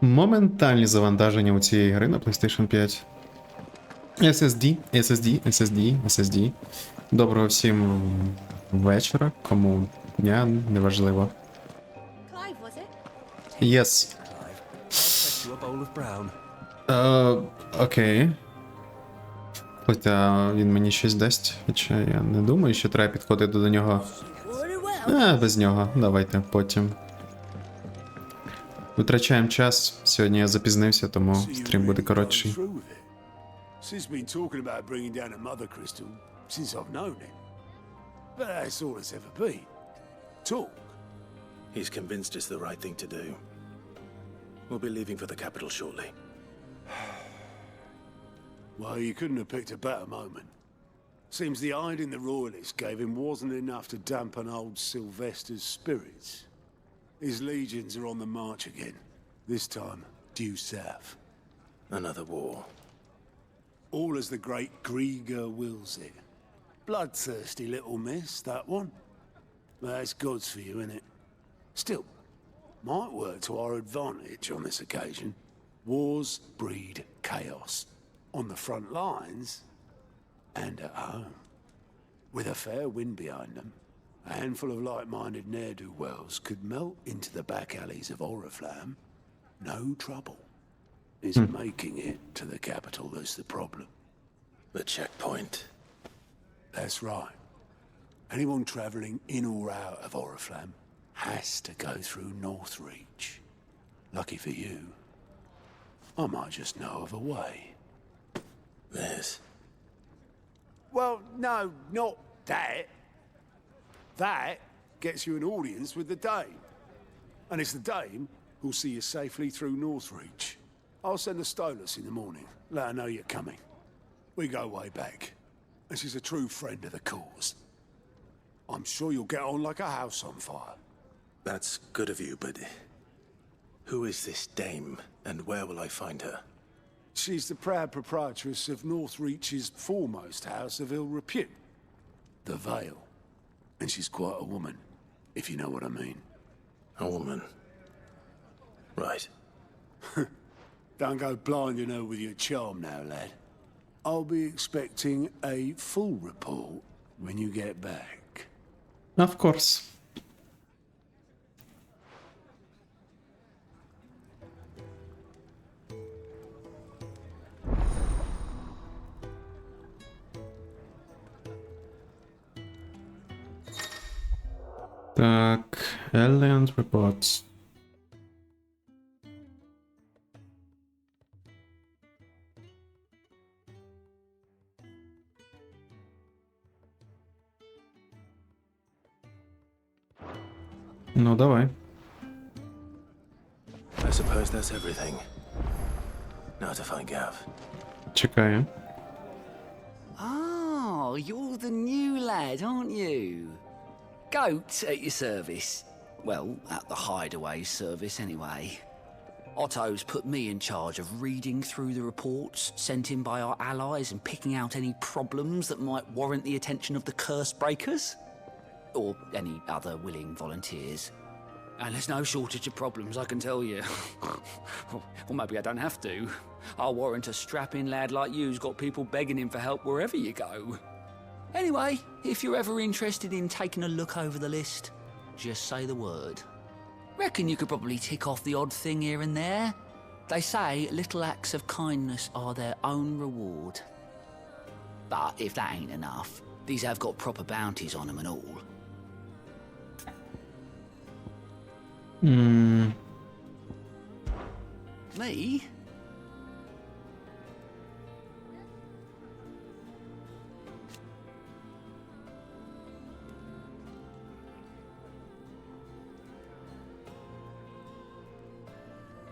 Моментальні завантаження у цієї гри на PlayStation 5. SSD. Доброго всім вечора, кому дня, неважливо. Yes. Окей. Хоча він мені щось дасть, хоча я не думаю, що треба підходити до нього. Без нього, давайте потім. Витрачаємо час, сьогодні я запізнився, тому стрім буде коротший. Sis been talking about bringing down a mother crystal since I've known it. But that's all it's ever been. Talk. He's convinced it's the right thing to do. We'll be leaving for the capital shortly. Well, you couldn't have picked a better moment. Seems the hiding the royalists gave him wasn't enough to dampen old Sylvester's spirits. His legions are on the march again. This time, due south. Another war. All as the great Grieger wills it. Bloodthirsty little miss, that one. That's God's for you, innit? Still, might work to our advantage on this occasion. Wars breed chaos. On the front lines, and at home. With a fair wind behind them, a handful of like-minded ne'er-do-wells could melt into the back alleys of Oriflamme. No trouble. It's making it to the capital that's the problem. The checkpoint. That's right. Anyone travelling in or out of Oriflamme has to go through Northreach. Lucky for you, I might just know of a way. This. Well, no, not that. That gets you an audience with the Dame. And it's the Dame who'll see you safely through Northreach. I'll send the Stolas in the morning, let her know you're coming. We go way back, and she's a true friend of the cause. I'm sure you'll get on like a house on fire. That's good of you, but who is this dame, and where will I find her? She's the proud proprietress of Northreach's foremost house of ill repute, the Vale. And she's quite a woman, if you know what I mean. A woman. Right. Don't go blinding her with your charm now, lad. I'll be expecting a full report when you get back. Of course. Так, Alien Reports. Ну, давай. I suppose that's everything. Now to find Gav. Чекаю. Oh, you're the new lad, aren't you? Goat at your service. Well, at the hideaway service anyway. Otto's put me in charge of reading through the reports sent in by our allies and picking out any problems that might warrant the attention of the curse breakers. Or any other willing volunteers. And there's no shortage of problems, I can tell you. Or maybe I don't have to. I'll warrant a strapping lad like you's got people begging him for help wherever you go. Anyway, if you're ever interested in taking a look over the list, just say the word. Reckon you could probably tick off the odd thing here and there. They say little acts of kindness are their own reward. But if that ain't enough, these have got proper bounties on them and all. Me?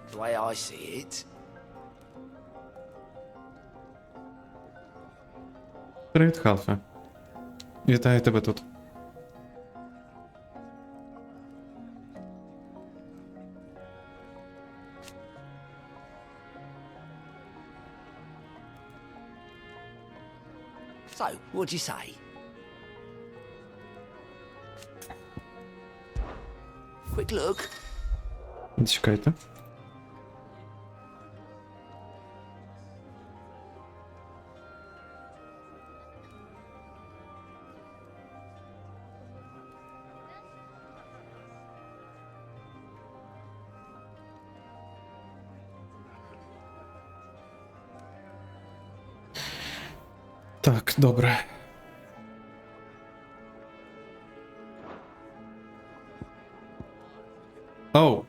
The way I see it, Привіт, Халфе. Вітаю тебе тут. so, what'd you say? Quick look. Чекайте. Так, добре. Оу.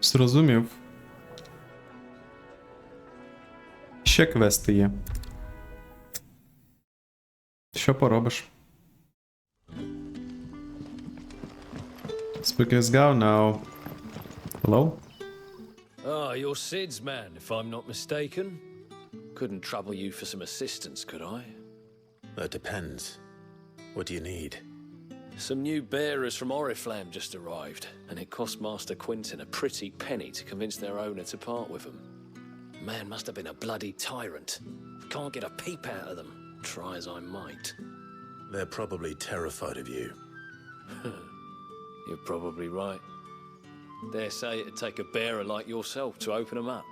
Зрозумів. Ще квести є. Що поробиш? Speak as go now. Hello? Ah, you're Sid's man, if I'm not mistaken. Couldn't trouble you for some assistance, could I? That depends. What do you need? Some new bearers from Oriflamme just arrived, and it cost Master Quinton a pretty penny to convince their owner to part with them. Man must have been a bloody tyrant. Can't get a peep out of them, try as I might. They're probably terrified of you. You're probably right. Dare say it'd take a bearer like yourself to open them up.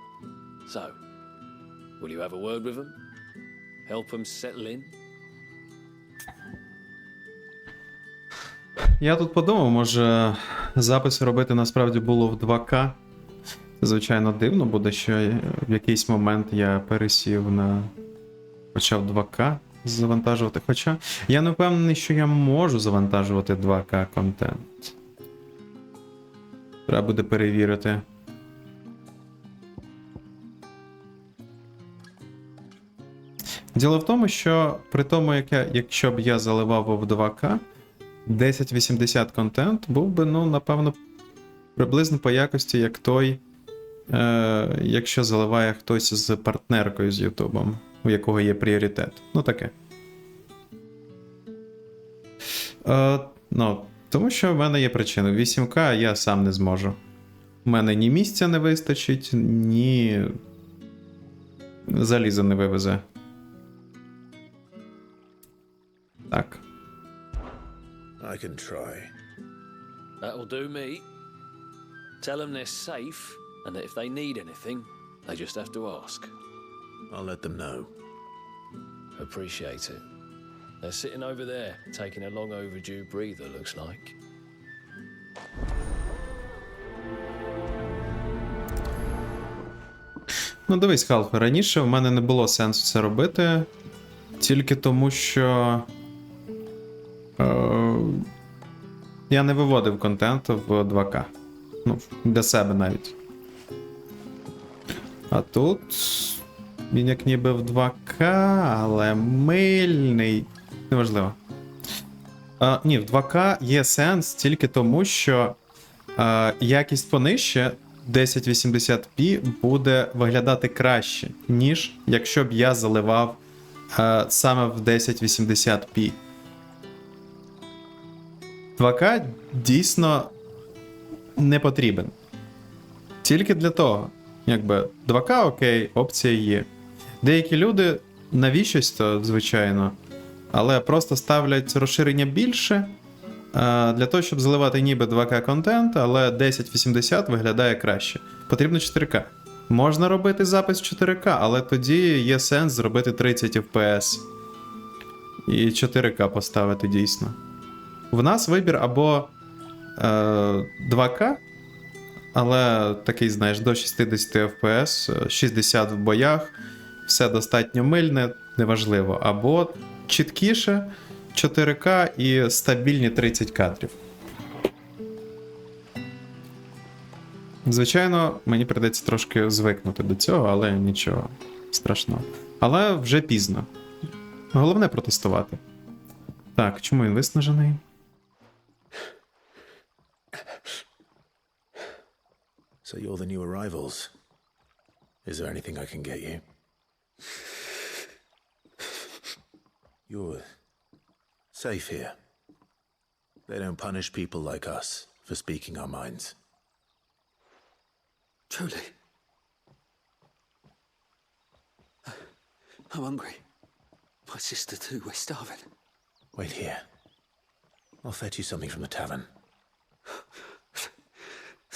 So, will you have a word with them? Help them settle in? Я тут подумав, може запис робити насправді було в 2К. Звичайно, дивно буде, що в якийсь момент я пересів на почав 2К завантажувати. Хоча я не впевнений, що я можу завантажувати 2К контент. Треба буде перевірити. Діло в тому, що при тому, якщо б я заливав в 2К, 1080 контент був би, ну, напевно, приблизно по якості, як той, якщо заливає хтось з партнеркою з Ютубом, у якого є пріоритет. Ну, таке. Ну, тому що в мене є причина. 8К я сам не зможу. У мене ні місця не вистачить, ні заліза не вивезе. Так. I can try. That'll do me. Tell them they're safe, and that if they need anything, they just have to ask. I'll let them know. Appreciate it. They're sitting over there, taking a long overdue breather, looks like. Ну, дивись, Халфе, раніше в мене не було сенсу це робити, тільки тому, що я не виводив контент в 2К. Ну, для себе навіть. А тут він як ніби в 2К, але мильний. Неважливо. Ні, в 2К є сенс тільки тому, що якість понижче 1080p буде виглядати краще, ніж якщо б я заливав саме в 1080p. 2К дійсно не потрібен. Тільки для того. Якби 2К окей, опція є. Деякі люди навіщось то, звичайно, але просто ставлять розширення більше для того, щоб заливати ніби 2К контент, але 1080 виглядає краще. Потрібно 4К. Можна робити запис 4К, але тоді є сенс зробити 30 FPS. І 4К поставити дійсно. В нас вибір або 2К, але такий, знаєш, до 60 FPS, 60 в боях, все достатньо мильне, неважливо. Або чіткіше, 4К і стабільні 30 кадрів. Звичайно, мені прийдеться трошки звикнути до цього, але нічого страшного. Але вже пізно. Головне протестувати. Так, чому він виснажений? So you're the new arrivals. Is there anything I can get you? You're safe here. They don't punish people like us for speaking our minds. Truly. I'm hungry. My sister too, we're starving. Wait here. I'll fetch you something from the tavern.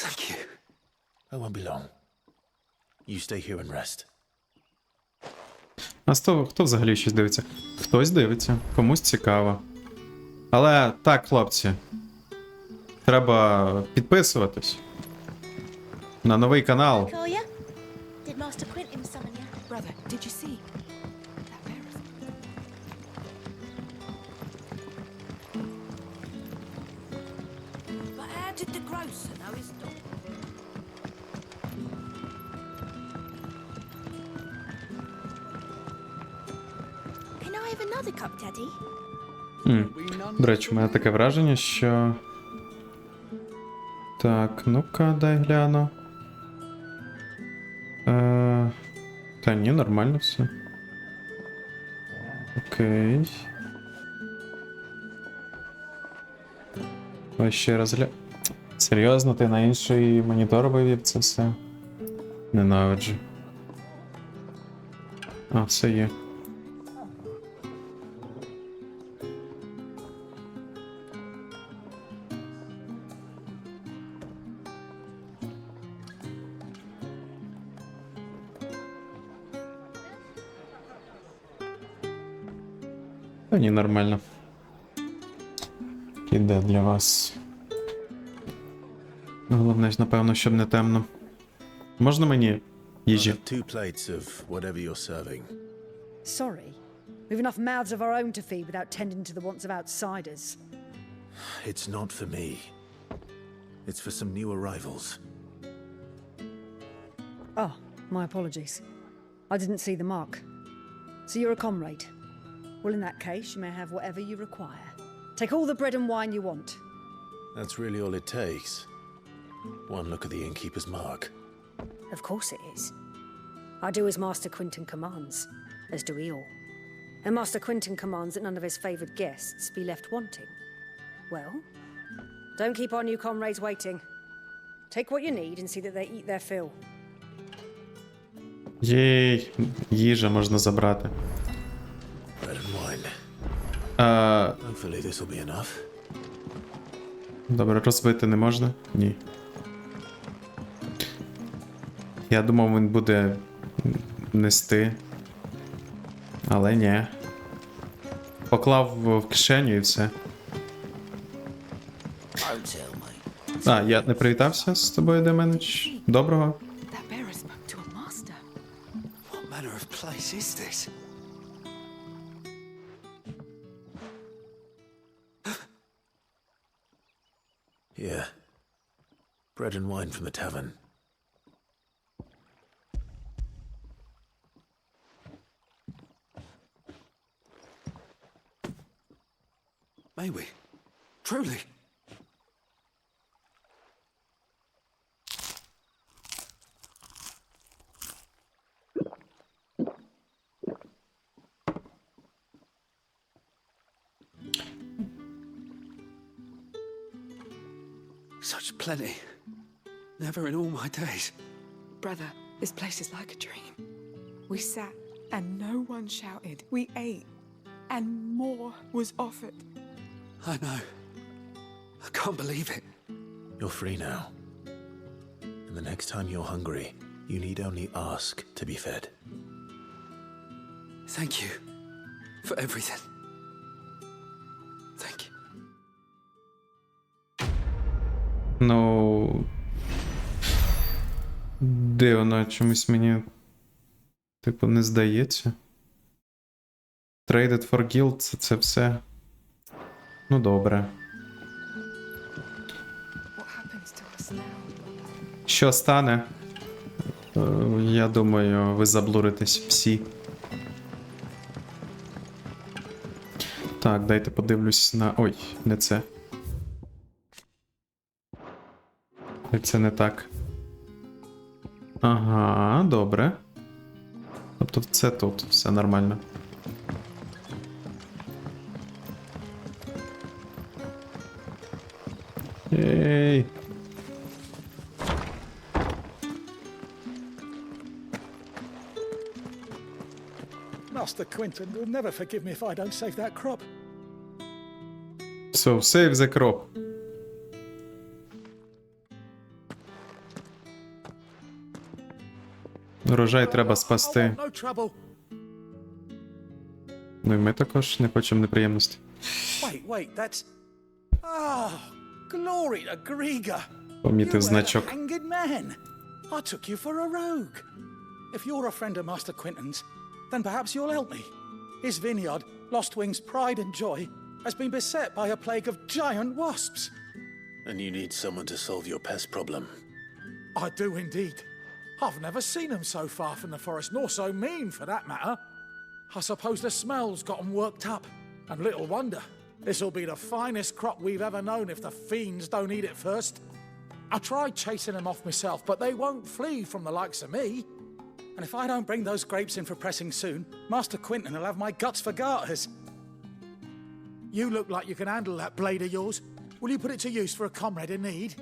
Thank you. I won't be long. You stay here and rest. А хто взагалі щось дивиться? Хтось дивиться, комусь цікаво. Але так, хлопці, треба підписуватись на новий канал. Call ya? Did Master Quintin summon ya? Brother, did you see? Can I have another cup, Daddy? До речі, у мене таке враження, що... Так, ну-ка, дай гляну. Та ні, нормально все. Окей. Ось ще раз Серйозно, ти на інший монітор вивів це все? Ненавиджу. А, все є. Та ні, нормально. Іде для вас. Головне ж, напевно, щоб не темно. Можна мені їжі? I'll have 2 plates of whatever you're serving. Sorry. We've enough mouths of our own to feed without tending to the wants of outsiders. It's not for me. It's for some new arrivals. Oh, my apologies. I didn't see the mark. So you're a comrade. Well, in that case, you may have whatever you require. Take all the bread and wine you want. That's really all it takes. One look at the innkeeper's mark. Of course it is. I do as Master Quinton commands, as do we all. And Master Quinton commands that none of his favoured guests be left wanting. Well, don't keep our new comrades waiting. Take what you need and see that they eat their fill. Єй, їжа можна забрати. Bread and wine. Hopefully this will be enough. Добре, розбити не можна? Ні. Я думав, він буде нести. Але ні. Поклав в кишеню і все. Don't tell me. А, я не привітався з тобою, Деменич. Доброго. That bearer spoke to a master. What manner of place is this? Yeah. Bread and wine from the tavern. May we? Truly? Such plenty. Never in all my days. Brother, this place is like a dream. We sat and no one shouted. We ate and more was offered. I know. I can't believe it. You're free now. And the next time you're hungry, you need only ask to be fed. Thank you for everything. Thank you. Ну. Дивно, чомусь мені. Типу, не здається. Traded for guild, це все. Ну, добре. What happens to us now? Що стане? Я думаю, ви заблуритесь всі. Так, дайте подивлюсь на... Ой, не це. Це не так. Ага, добре. Тобто це тут, все нормально. Ей. Master Quinton will never forgive me if I don't save that crop. So, save the crop. Урожай треба спасти. I want no trouble. Ну і ми також не хочемо неприємності. Wait, that's... Ah, glory to Griga. Помітив значок. You were a hanged man. I took you for a rogue. If you're a friend of Master Quinton's, then perhaps you'll help me. His vineyard, Lost Wing's pride and joy, has been beset by a plague of giant wasps. And you need someone to solve your pest problem. I do indeed. I've never seen them so far from the forest, nor so mean, for that matter. I suppose the smell's got 'em worked up. And little wonder. This'll be the finest crop we've ever known if the fiends don't eat it first. I tried chasing them off myself, but they won't flee from the likes of me. And if I don't bring those grapes in for pressing soon, Master Quinton will have my guts for garters. You look like you can handle that blade of yours. Will you put it to use for a comrade in need?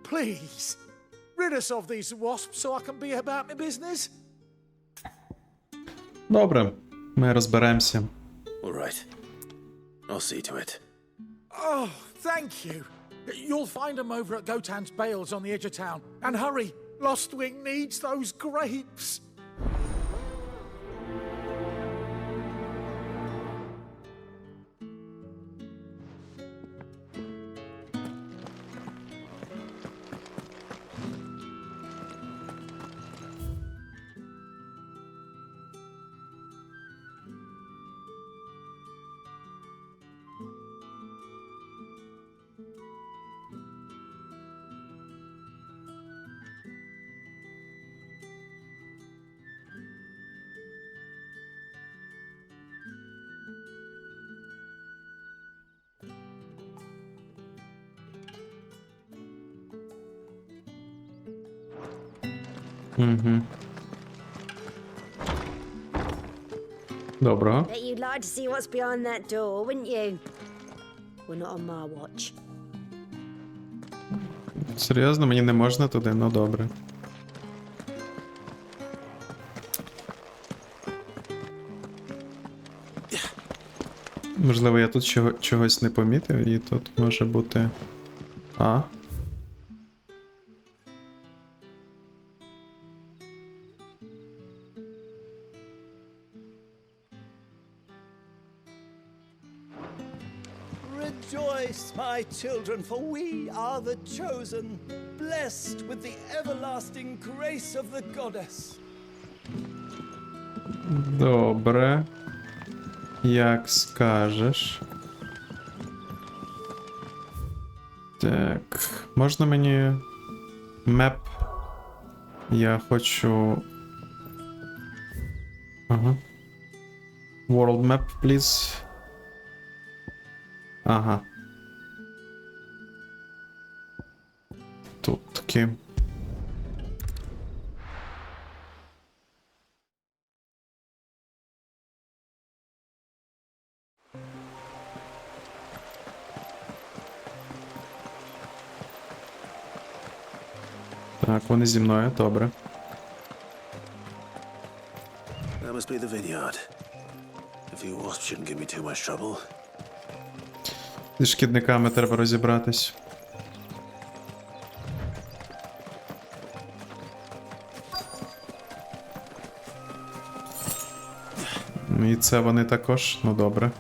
Please. Rid us of these wasps so I can be about my business. Добре, ми розберемося. All right. I'll see to it. Oh, thank you. You'll find them over at Gotan's bales on the edge of town. And hurry, Lostwing needs those grapes. Доброго. Bet you'd like to see what's behind that door, wouldn't you? We're not on my watch. Серйозно, мені не можна туди, ну добре. Можливо, я тут чогось не помітив, і тут може бути. А. Rejoice, my children, for we are the chosen, blessed with the everlasting grace of the goddess. Добре. Як скажеш. Так. Можна мені меп? Я хочу. Ага. World map, please. Ага. Тут таки. Так, вони зі мною, добре. That must be the vineyard. A few wasps shouldn't give me too much trouble. Зі шкідниками треба розібратись. І це вони також, ну добре.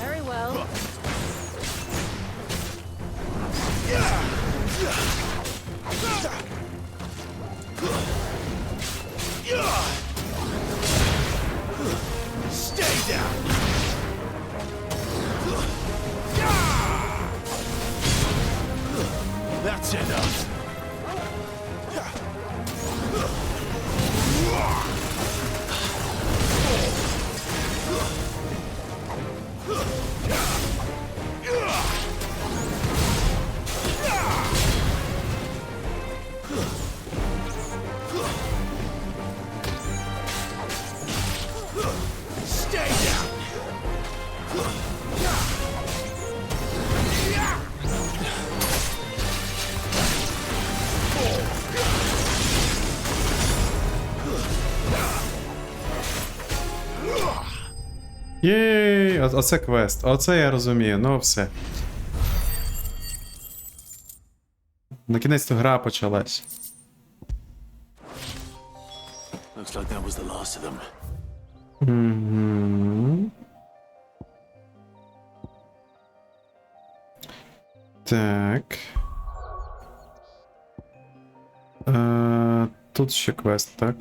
Very well. Stay down! That's enough! Stay down! Єй! Оце квест. Оце я розумію, ну все. Накінець-то гра почалась. Looks like that was the last of them. Угу. Так. Тут ще квест, так.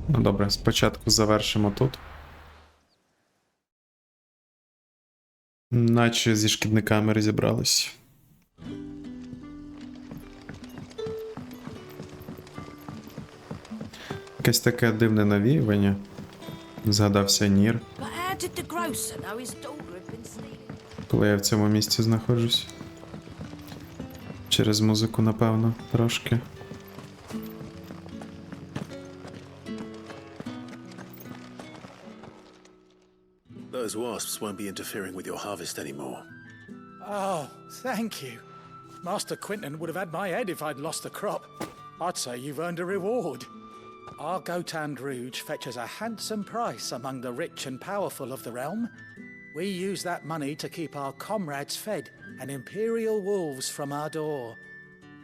Ну, Добре, спочатку завершимо тут. Наче зі шкідниками розібрались. Якесь таке дивне навіювання. Згадався Нір, But how did the grocer know his daughter had been stealing? коли я в цьому місці знаходжусь. Через музику, напевно, трошки. Those wasps won't be interfering with your harvest anymore. Oh, thank you. Master Quinton would have had my head if I'd lost the crop. I'd say you've earned a reward. Our Gotand Rouge fetches a handsome price among the rich and powerful of the realm. We use that money to keep our comrades fed and imperial wolves from our door.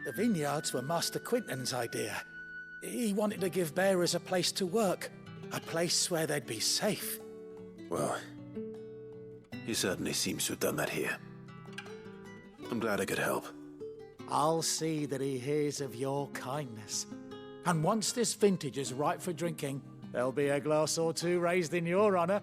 The vineyards were Master Quinton's idea. He wanted to give bearers a place to work, a place where they'd be safe. Well, he certainly seems to have done that here. I'm glad I could help. I'll see that he hears of your kindness. And once this vintage is ripe for drinking, there'll be a glass or two raised in your honor.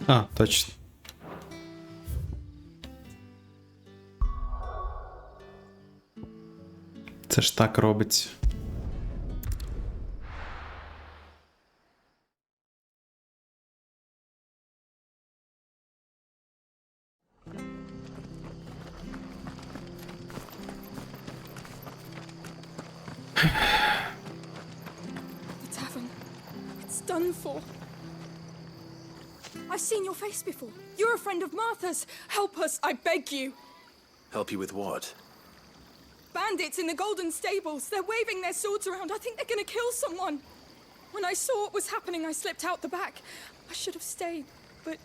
А, точно. Це ж так робиться. The tavern. It's done for. I've seen your face before. You're a friend of Martha's. Help us, I beg you. Help you with what? Bandits in the Golden Stables. They're waving their swords around. I think they're gonna kill someone. When I saw what was happening, I slipped out the back. I should have stayed, but...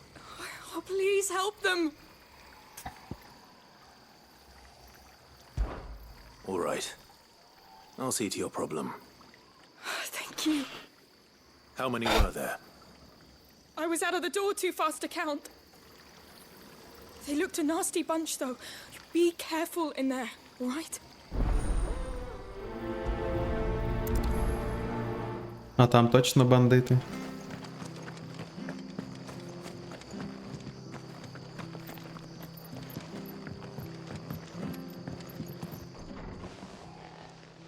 Oh, please help them. All right. I'll see to your problem. Thank you. How many were there? I was out of the door too fast to count. They looked a nasty bunch, though. Be careful in there, all right? А там точно бандити.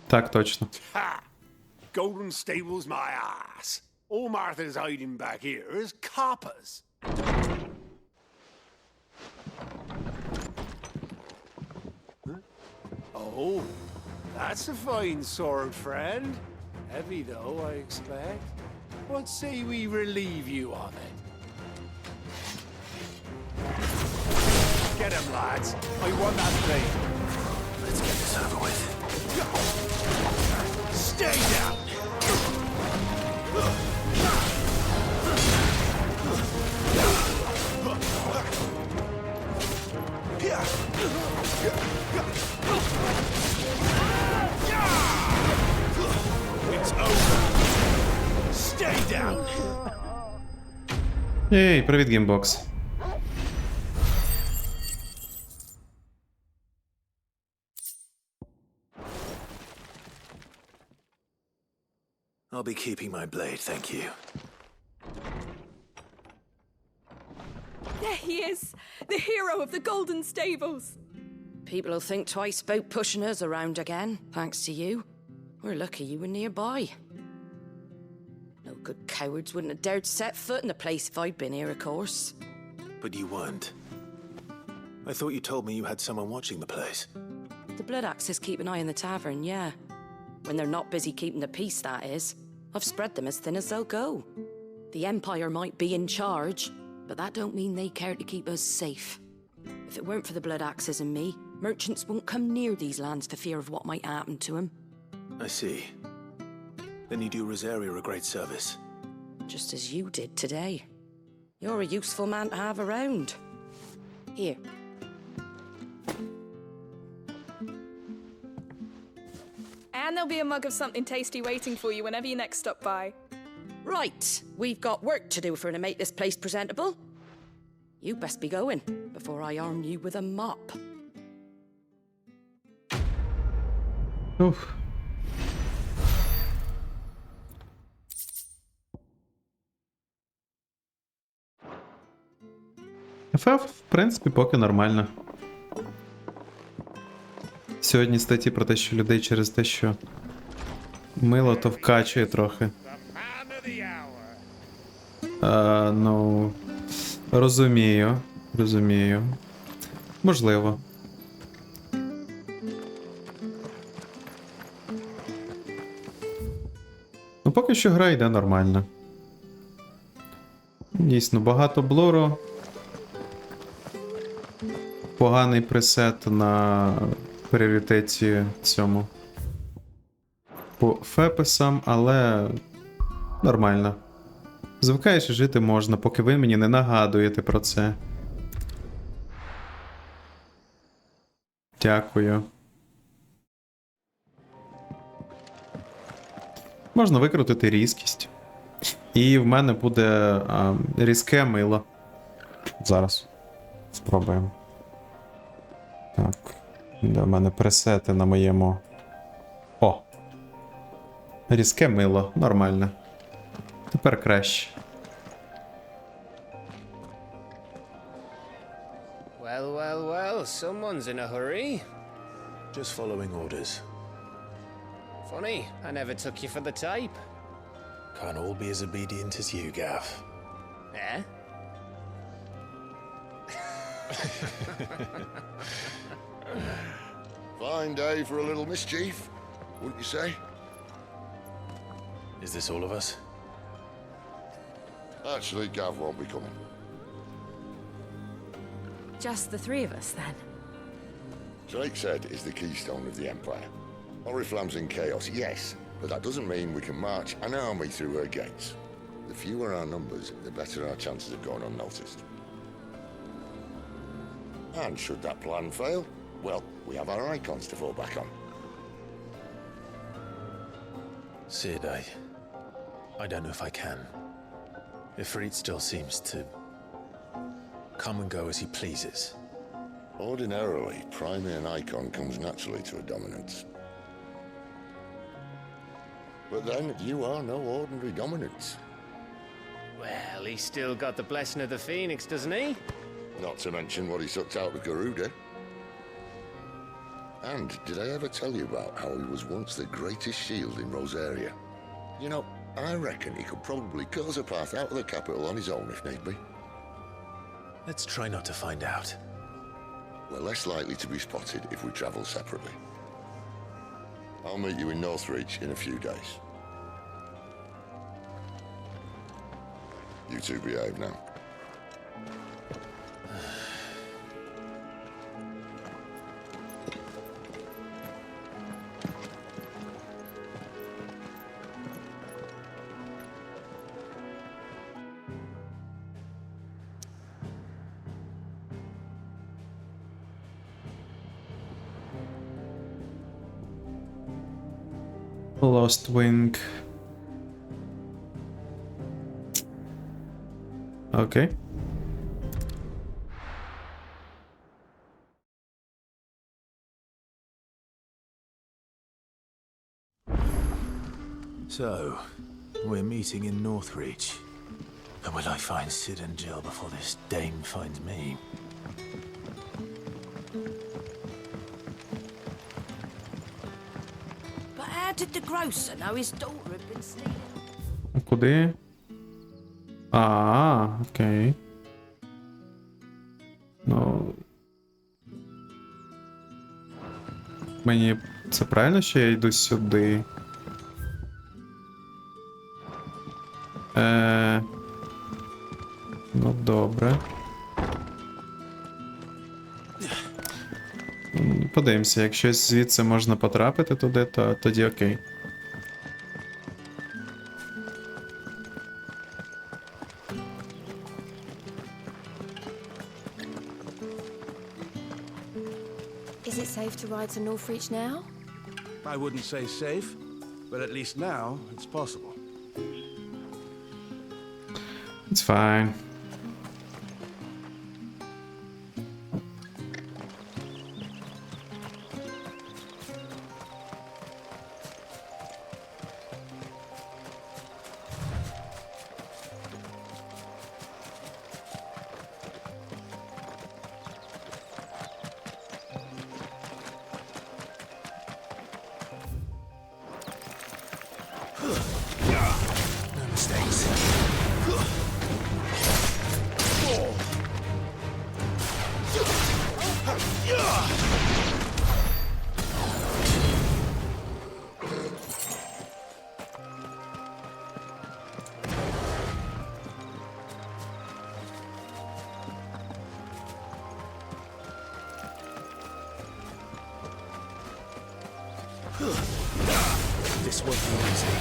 Так, точно. Ha! Golden Stables my ass. All Martha's hiding back here is coppers. Huh? Oh, that's a fine sword, friend. Heavy though, I expect. What say we relieve you of it? Get him, lads. I want that thing. Let's get this over with. Stay down! It's over. Stay down. Ей, привіт, геймбокс. I'll be keeping my blade, thank you. There he is, the hero of the Golden Stables. People will think twice about pushing us around again, thanks to you. We're lucky you were nearby. No good cowards wouldn't have dared set foot in the place if I'd been here, of course. But you weren't. I thought you told me you had someone watching the place. The Blood Axes keep an eye on the tavern, yeah. When they're not busy keeping the peace, that is. I've spread them as thin as they'll go. The Empire might be in charge, but that don't mean they care to keep us safe. If it weren't for the Blood Axes and me, merchants won't come near these lands for fear of what might happen to them. I see. Then you do Rosaria a great service. Just as you did today. You're a useful man to have around. Here. And there'll be a mug of something tasty waiting for you whenever you next stop by. Right, we've got work to do if we're to make this place presentable. You best be going before I arm you with a mop. Уф. ФФ, в принципі, поки нормально. Сьогодні статті про те, що людей через те, що мило, то вкачує трохи. Ну, розумію. Можливо. Ну, поки що гра йде нормально. Дійсно, багато блору. Поганий пресет на пріоритеті цьому. По фепесам, але нормально. Звикаєш і жити можна, поки ви мені не нагадуєте про це. Дякую. Можна викрутити різкість. І в мене буде різке мило. Зараз. Спробуємо. Так. Де в мене пресети на моєму. О! Різке мило. Нормально. Тепер краще. Well, someone's in a hurry. Just following orders. Funny, I never took you for the type. Can't all be as obedient as you, Gav. Eh? Fine day for a little mischief, wouldn't you say? Is this all of us? Actually, Gav won't be coming. Just the three of us, then? Drake's Head is the keystone of the Empire. Oriflamme's in chaos, yes, but that doesn't mean we can march an army through her gates. The fewer our numbers, the better our chances of going unnoticed. And should that plan fail, well, we have our icons to fall back on. Sid, I don't know if I can. Ifrit still seems to come and go as he pleases. Ordinarily, primary and icon comes naturally to a dominance. But then, you are no ordinary dominance. Well, he's still got the blessing of the Phoenix, doesn't he? Not to mention what he sucked out of Garuda. And did I ever tell you about how he was once the greatest shield in Rosaria? You know, I reckon he could probably cause a path out of the capital on his own if need be. Let's try not to find out. We're less likely to be spotted if we travel separately. I'll meet you in Northreach in a few days. You two behave now. Lost Wing. Окей. So, we're meeting in Northreach. And will I find Sid and Jill before this dame finds me? But how did the grocer know his daughter had been stealing? Куди? Окей. Ну. Мені це правильно, що я йду сюди? Ну, добре. Подивимося, якщо звідси можна потрапити туди, то тоді окей. Is it safe to ride to Northreach now? I wouldn't say safe, but at least now it's possible. It's fine. No mistakes. This won't be easy.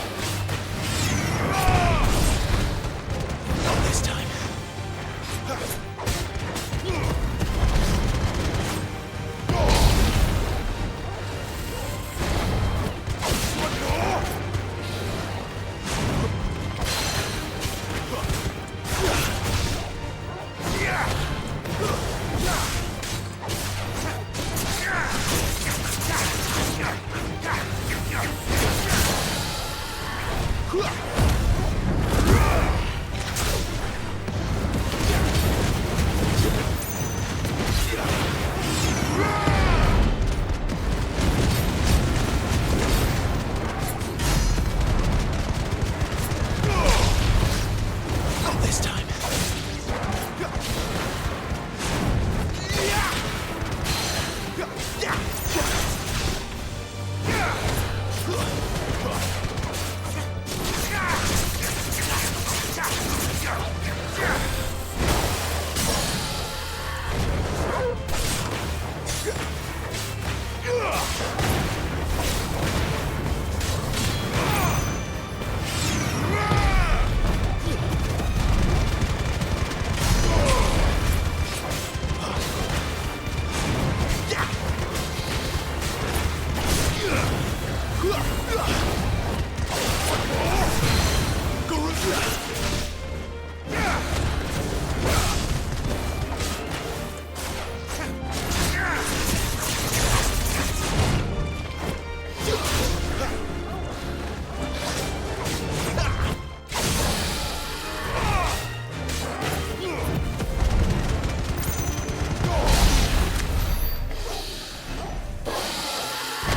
Not this time.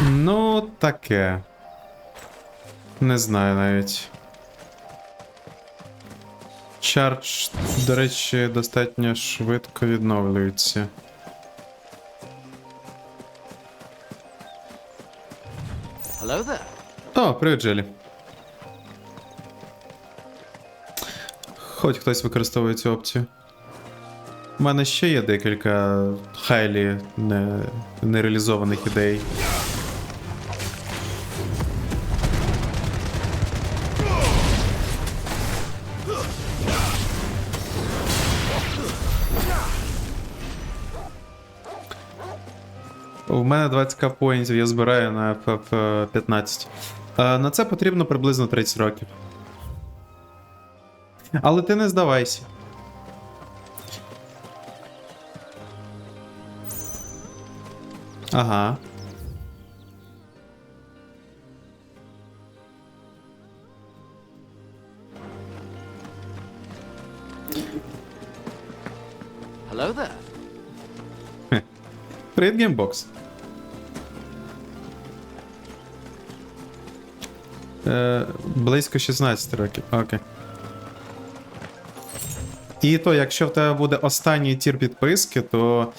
Ну, таке. Не знаю навіть. Чардж, до речі, достатньо швидко відновлюється. Hello there. О, привіт, Джелі. Хоч хтось використовує цю опцію. У мене ще є декілька хайлі нереалізованих ідей. У мене 20к поінтів я збираю на FF15. На це потрібно приблизно 30 років. Але ти не здавайся. Ага. Hello there. Привіт, геймбокс. Близько 16 років. Окей. І то, якщо в тебе буде останній тір підписки, то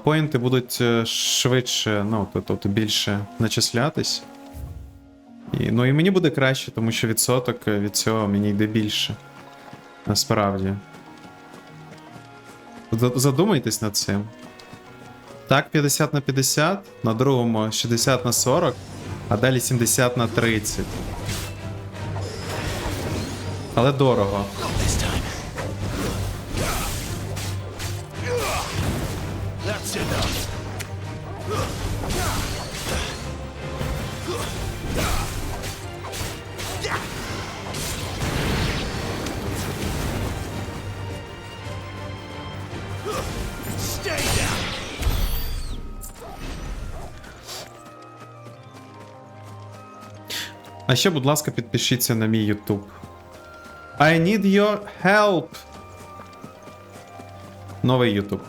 поінти будуть швидше, ну, тобто більше начислятись. Ну і мені буде краще, тому що відсоток від цього мені йде більше. Насправді. Задумайтесь над цим. Так, 50/50, на другому 60/40, а далі 70/30. Але дорого. That's enough. А ще, будь ласка, підпишіться на мій YouTube. I need your help. Новий YouTube.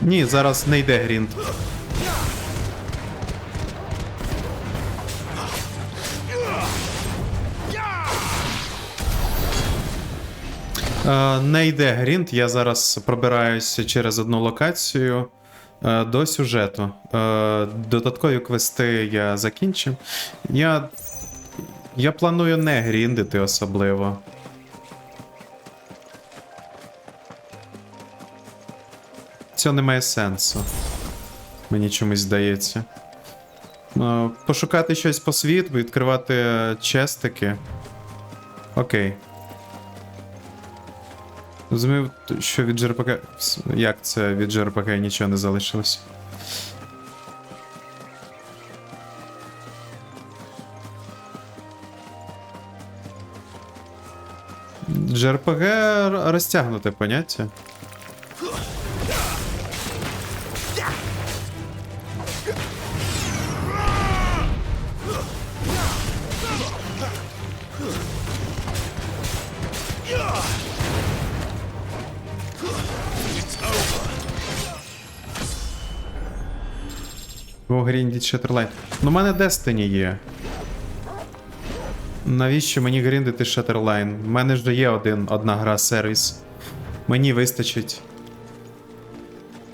Ні, зараз не йде грінд. Не йде грінд, я зараз пробираюся через одну локацію до сюжету. Додаткові квести я закінчив. Я планую не гріндити особливо. Це не має сенсу. Мені чомусь здається. Пошукати щось по світу, відкривати честики. Окей. Розумів, що від JRPG... Як це від JRPG нічого не залишилось? JRPG розтягнуте поняття. Гріндіть Shatterline. Ну, в мене Destiny є. Навіщо мені гріндити Shatterline? У мене ж є одна гра сервіс. Мені вистачить.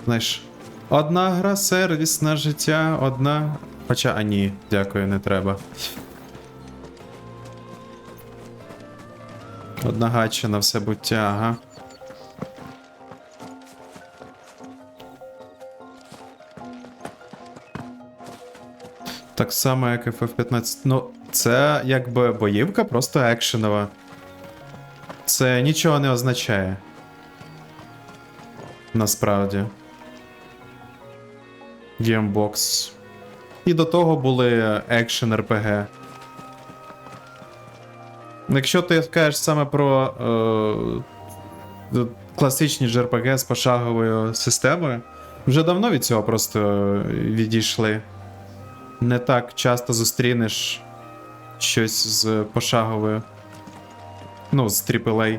Знаєш, одна гра сервіс на життя, одна. Хоча, а ні, дякую, не треба. Одна гача на все буття, ага. Так само, як і FF15. Ну, це якби боївка, просто екшенова. Це нічого не означає. Насправді. Геймбокс. І до того були екшен RPG. Якщо ти кажеш саме про класичні JRPG з пошаговою системою, вже давно від цього просто відійшли. Не так часто зустрінеш щось з пошаговою. Ну, з AAA.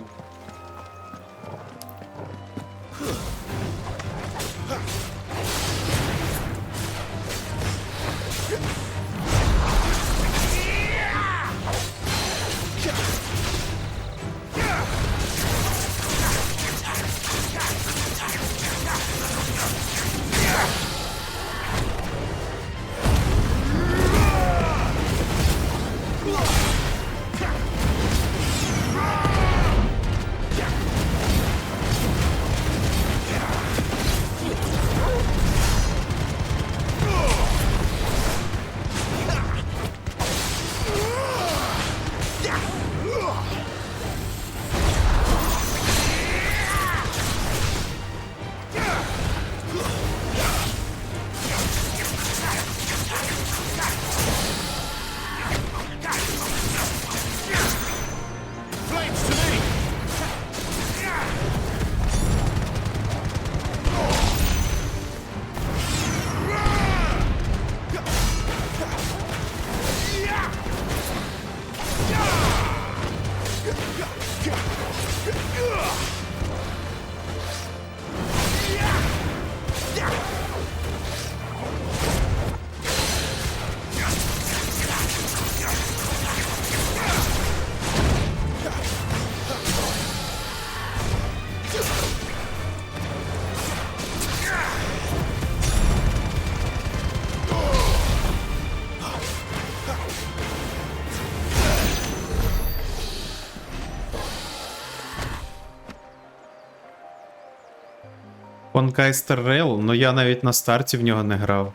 Honkai Star Rail, ну я навіть на старті в нього не грав.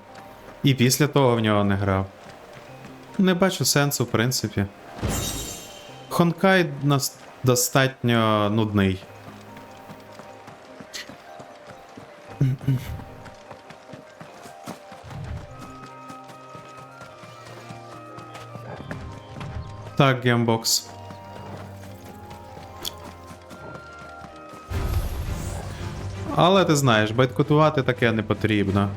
І після того в нього не грав. Не бачу сенсу, в принципі. Honkai достатньо нудний. Так, геймбокс. Але ти знаєш, байткотувати таке не потрібно.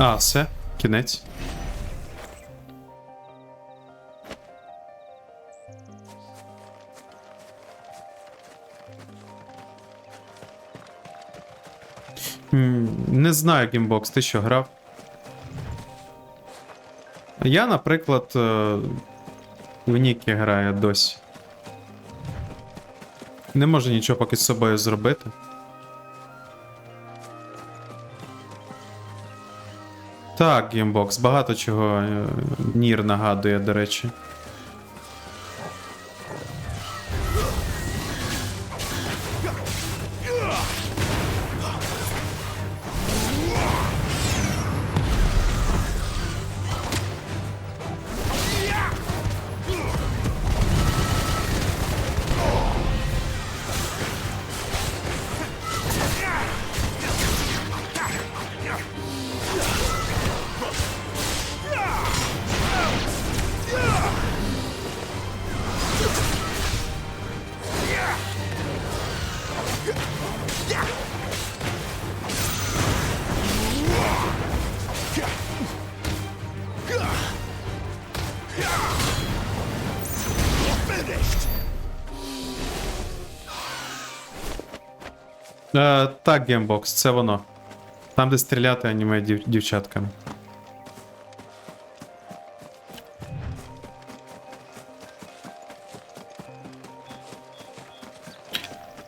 А, все, кінець. Не знаю, геймбокс, ти що грав? Я, наприклад, в Нікі граю досі. Не можу нічого поки з собою зробити. Так, геймбокс, багато чого Нір нагадує, до речі. Так, геймбокс, це воно. Там, де стріляти аніме дівчатками.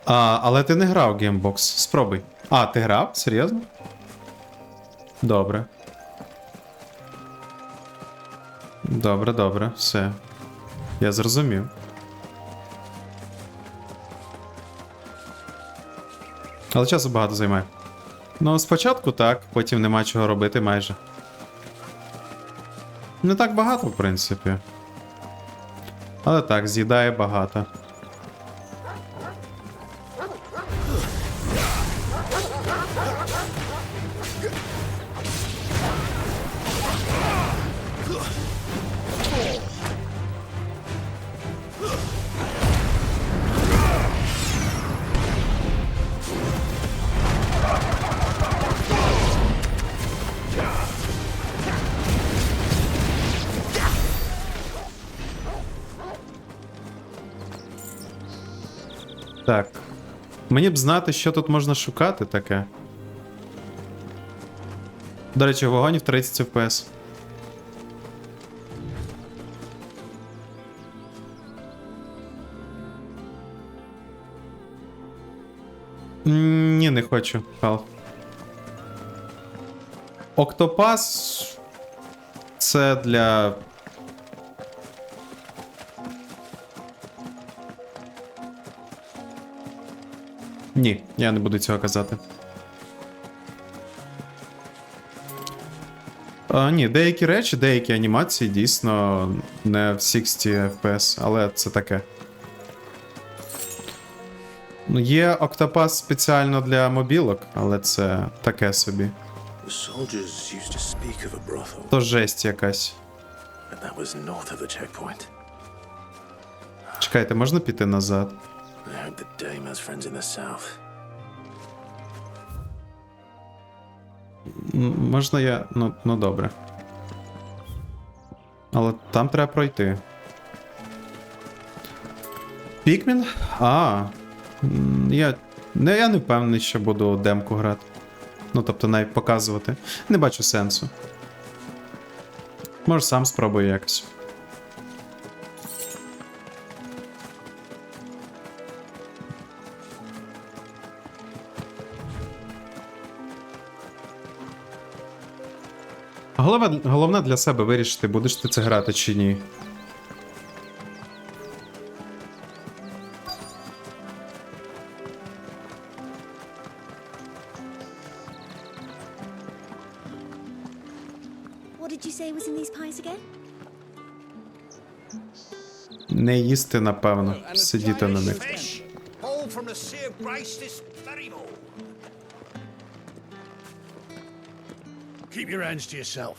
Але ти не грав геймбокс. Спробуй. А, ти грав? Серйозно? Добре. Добре, добре, все. Я зрозумів. Але часу багато займає. Ну, спочатку так, потім нема чого робити майже. Не так багато, в принципі. Але так, з'їдає багато. Так. Мені б знати, що тут можна шукати таке. До речі, вогонь в 30 FPS. Ні, не хочу, пал. Октопас це для... Ні, я не буду цього казати. Ні, деякі речі, деякі анімації дійсно не в 60 FPS, але це таке. Є октопас спеціально для мобілок, але це таке собі. То жесть якась. Чекайте, можна піти назад? Можна я... Ну добре. Але там треба пройти. Пікмін? Я не впевнений, що буду демку грати. Ну, тобто навіть показувати. Не бачу сенсу. Може, сам спробую якось. Головне для себе вирішити, будеш ти це грати чи ні. What did you say was in these pies again? Не їсти, напевно, сидіти на них. All from the sea of grace this very morn. Keep your hands to yourself.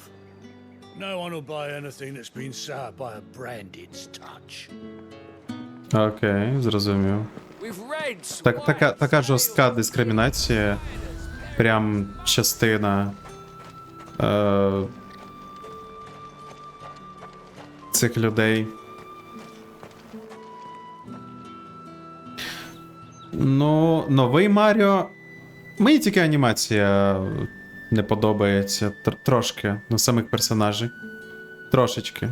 No one will buy anything that's been soured by a branded's touch. Окей, зрозумів. Така жорстка дискримінація. Прям частина цих людей. Ну, новий Маріо. Мені тільки анімація не подобається. Трошки. Ну, самих персонажей. Трошечки.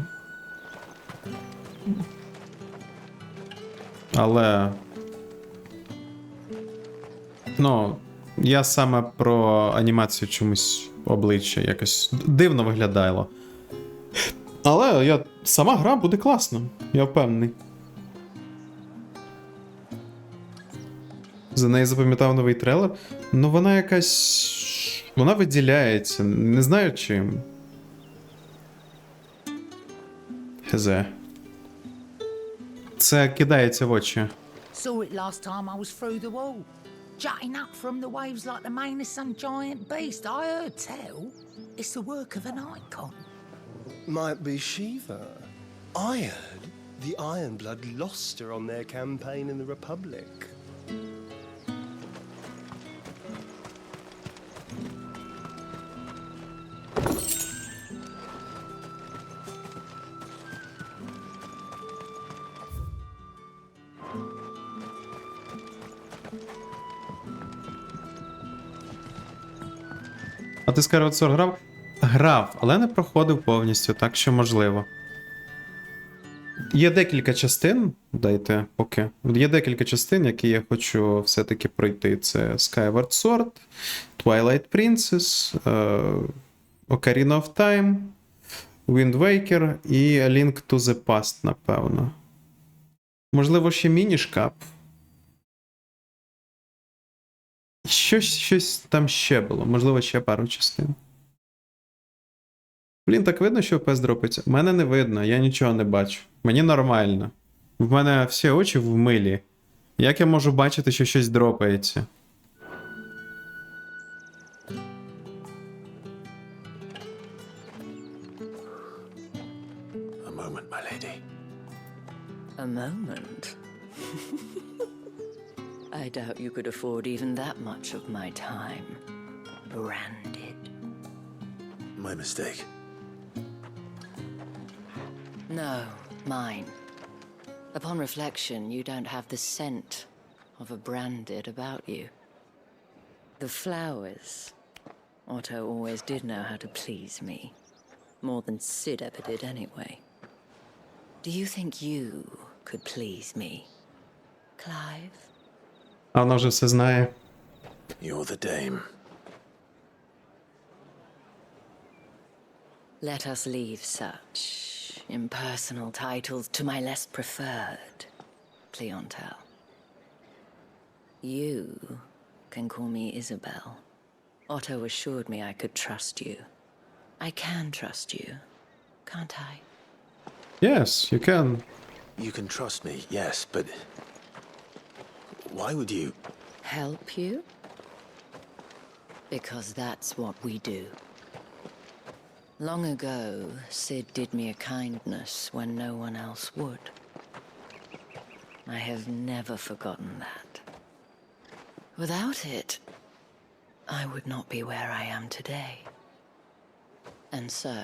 Але. Ну, я саме про анімацію чомусь обличчя якось дивно виглядало. Але сама гра буде класно, я впевнений. За неї запам'ятав новий трейлер. Ну вона якась. Вона виділяється. Не знаю чим. Хезе. Це кидається в очі. Saw it last time I was through the wall. Jutting up from the waves like the mane of some giant beast. I heard tell. It's the work of an icon. Might be Shiva. I heard the Ironblood lost her on their campaign in the Republic. А ти Skyward Sword грав? Грав, але не проходив повністю, так що можливо. Є декілька частин, дайте поки. Є декілька частин, які я хочу все-таки пройти. Це Skyward Sword, Twilight Princess, Ocarina of Time, Wind Waker і A Link to the Past, напевно. Можливо, ще міні-шкаф. Щось там ще було. Можливо, ще пару частин. Блін, так видно, що ОПС дропається? Мене не видно, я нічого не бачу. Мені нормально. В мене всі очі в милі. Як я можу бачити, що щось дропається? A moment, my lady. A moment? I doubt you could afford even that much of my time. Branded. My mistake. No, mine. Upon reflection, you don't have the scent of a branded about you. The flowers. Otto always did know how to please me. More than Sid ever did anyway. Do you think you could please me, Clive? А вона вже все знає. You're the dame. Let us leave such impersonal titles to my less preferred clientele. You can call me Isabel. Otto assured me I could trust you. I can trust you, can't I? Yes, you can. You can trust me, yes, but why would you? Help you? Because that's what we do. Long ago, Sid did me a kindness when no one else would. I have never forgotten that. Without it, I would not be where I am today. And so,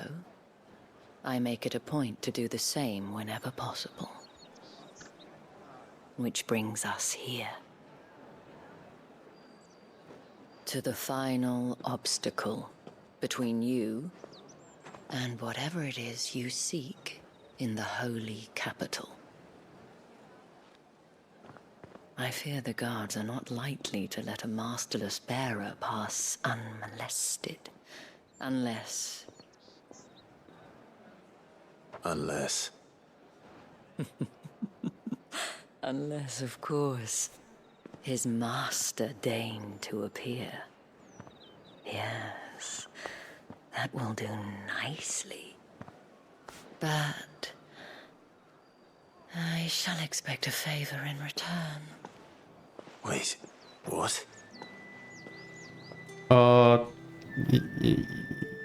I make it a point to do the same whenever possible. Which brings us here. To the final obstacle between you and whatever it is you seek in the holy capital. I fear the guards are not likely to let a masterless bearer pass unmolested, unless... Unless... Unless, of course, his master deigned to appear. Yes, that will do nicely. But I shall expect a favor in return. Wait, what?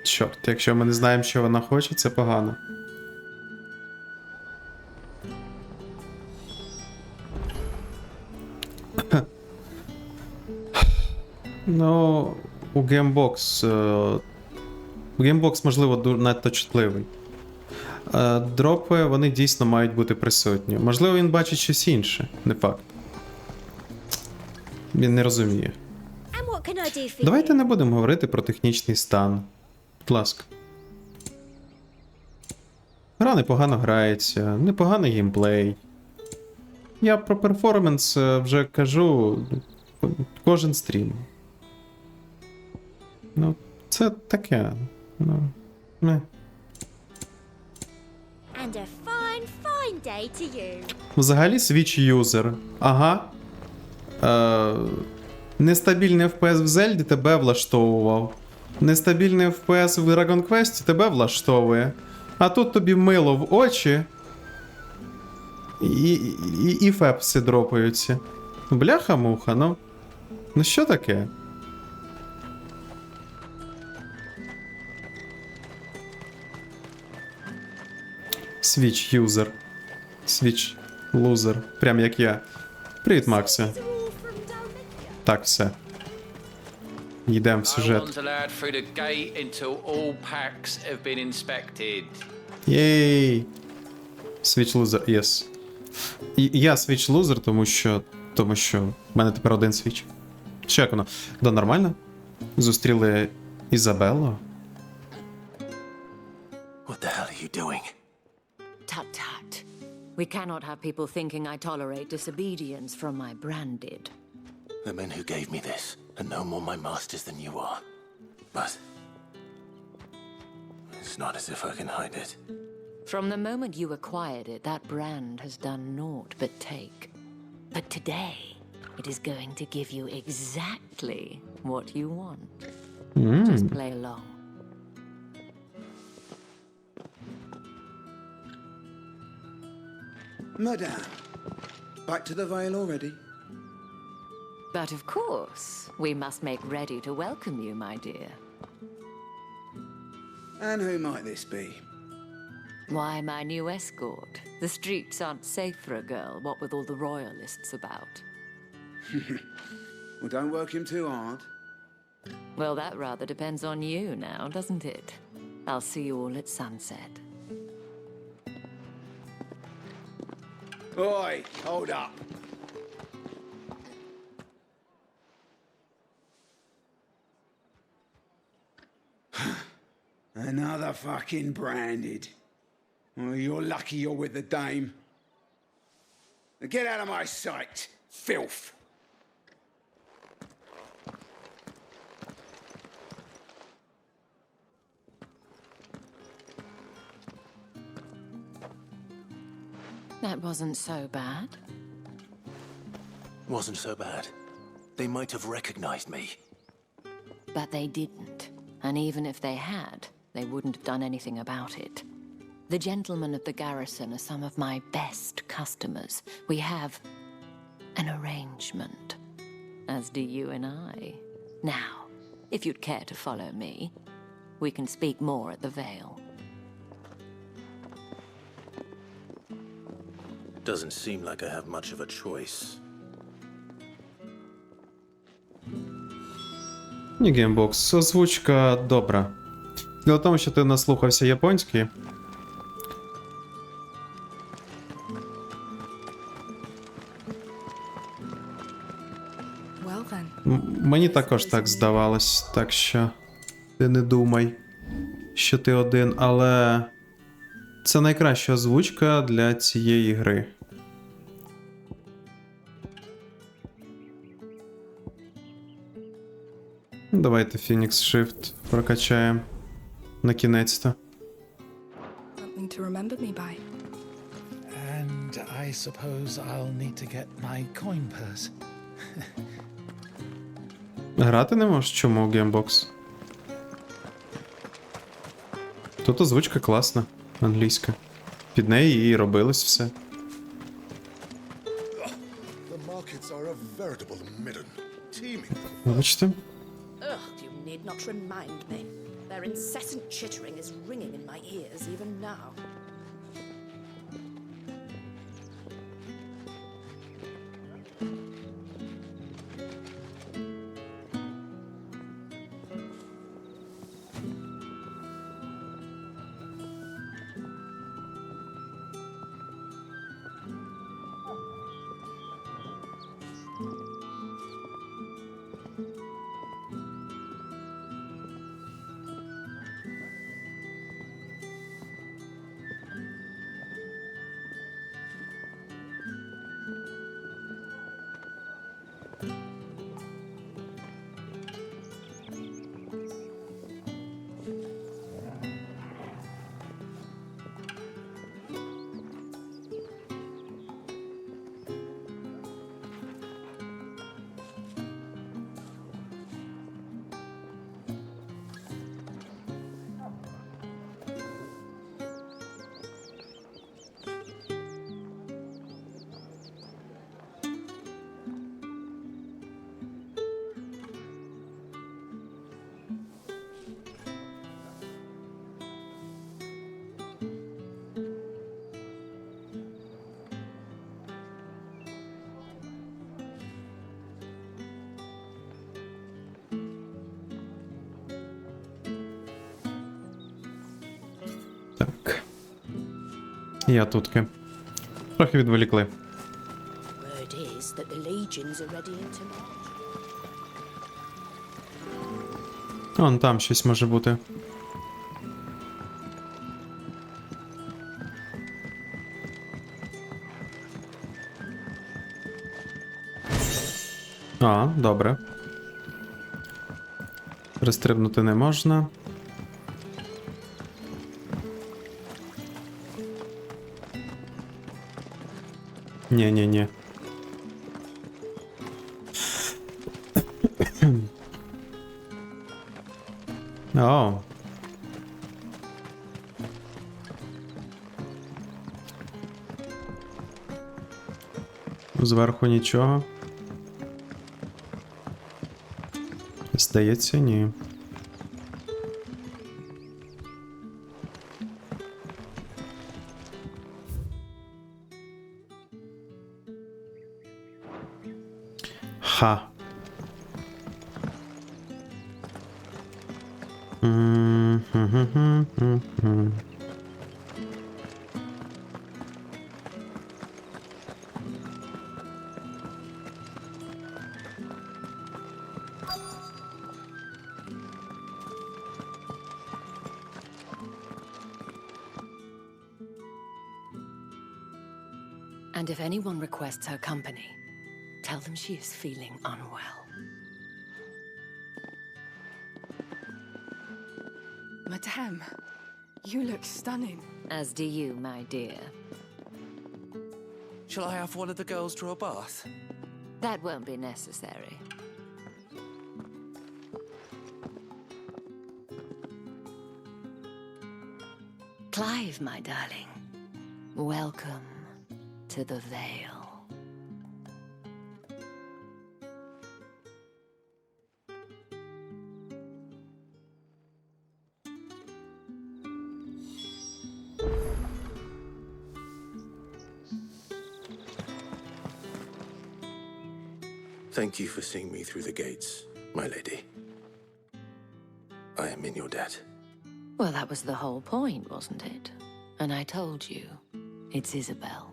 Чорт, якщо ми не знаємо, що вона хоче, це погано. Ну, у Геймбокс, можливо, надто чутливий. Дропи, вони дійсно мають бути присутні. Можливо, він бачить щось інше, не факт. Він не розуміє. Давайте не будемо говорити про технічний стан. Будь ласка. Гра непогано грається, непоганий геймплей. Я про перформанс вже кажу кожен стрім. Ну, це таке. Ну, не. And a fine day to you. Взагалі Switch юзер. Ага. Нестабільний FPS в Зельді тебе влаштовував. Нестабільний FPS в Dragon Quest тебе влаштовує. А тут тобі мило в очі. І фепси дропаються. Бляха-муха, ну. Ну що таке? Switch юзер. Switch лузер. Прям як я. Привіт, Максе. Так, все. Йдемо в сюжет. Єй! Switch лузер, єс. Я Switch лузер, тому що в мене тепер один Switch. Що як воно? Да, нормально? Зустріли Ізабеллу? What the hell are you doing? Tut tut. We cannot have people thinking I tolerate disobedience from my branded. The men who gave me this are no more my masters than you are. But it's not as if I can hide it. From the moment you acquired it, that brand has done naught but take. But today, it is going to give you exactly what you want. Just play along. Madame, back to the Vale already? But of course, we must make ready to welcome you, my dear. And who might this be? Why, my new escort. The streets aren't safe for a girl, what with all the royalists about. Well, don't work him too hard. Well, that rather depends on you now, doesn't it? I'll see you all at sunset. Oi, hold up. Another fucking branded. Well, you're lucky you're with the dame. Now get out of my sight, filth. That wasn't so bad. Wasn't so bad. They might have recognized me. But they didn't. And even if they had, they wouldn't have done anything about it. The gentlemen of the garrison are some of my best customers. We have an arrangement, as do you and I. Now, if you'd care to follow me, we can speak more at the Vale. Doesn't seem like I have much of a choice. Ні, геймбокс, озвучка добра. Дело в тому, що ти наслухався японської, Well then. Мені також так здавалось, так що ти не думай, що ти один, але це найкраща озвучка для цієї гри. Давайте Phoenix Shift прокачаємо на кінець-то. Something to remember me by. And I suppose I'll need to get my coin purse. Грати не можеш? Чому Gamebox? Тут озвучка класна, англійська. Під неї і робилось все. The markets are a veritable midden, teeming. Вибачте. Ugh, you need not remind me. Their incessant chittering is ringing in my ears even now. Так. Я тутки. Трохи відволікли. Word is that the legions are ready into march. Вон там щось може бути. А, добре. Розстрибнути не можна. Ні-ні-ні. О. Зверху нічого. Здається, ні. Ха. And if anyone requests her company, tell them she is feeling unwell. Madame, you look stunning. As do you, my dear. Shall I have one of the girls draw a bath? That won't be necessary. Clive, my darling, welcome to the Vale. Thank you for seeing me through the gates, my lady. I am in your debt. Well, that was the whole point, wasn't it? And I told you, it's Isabel.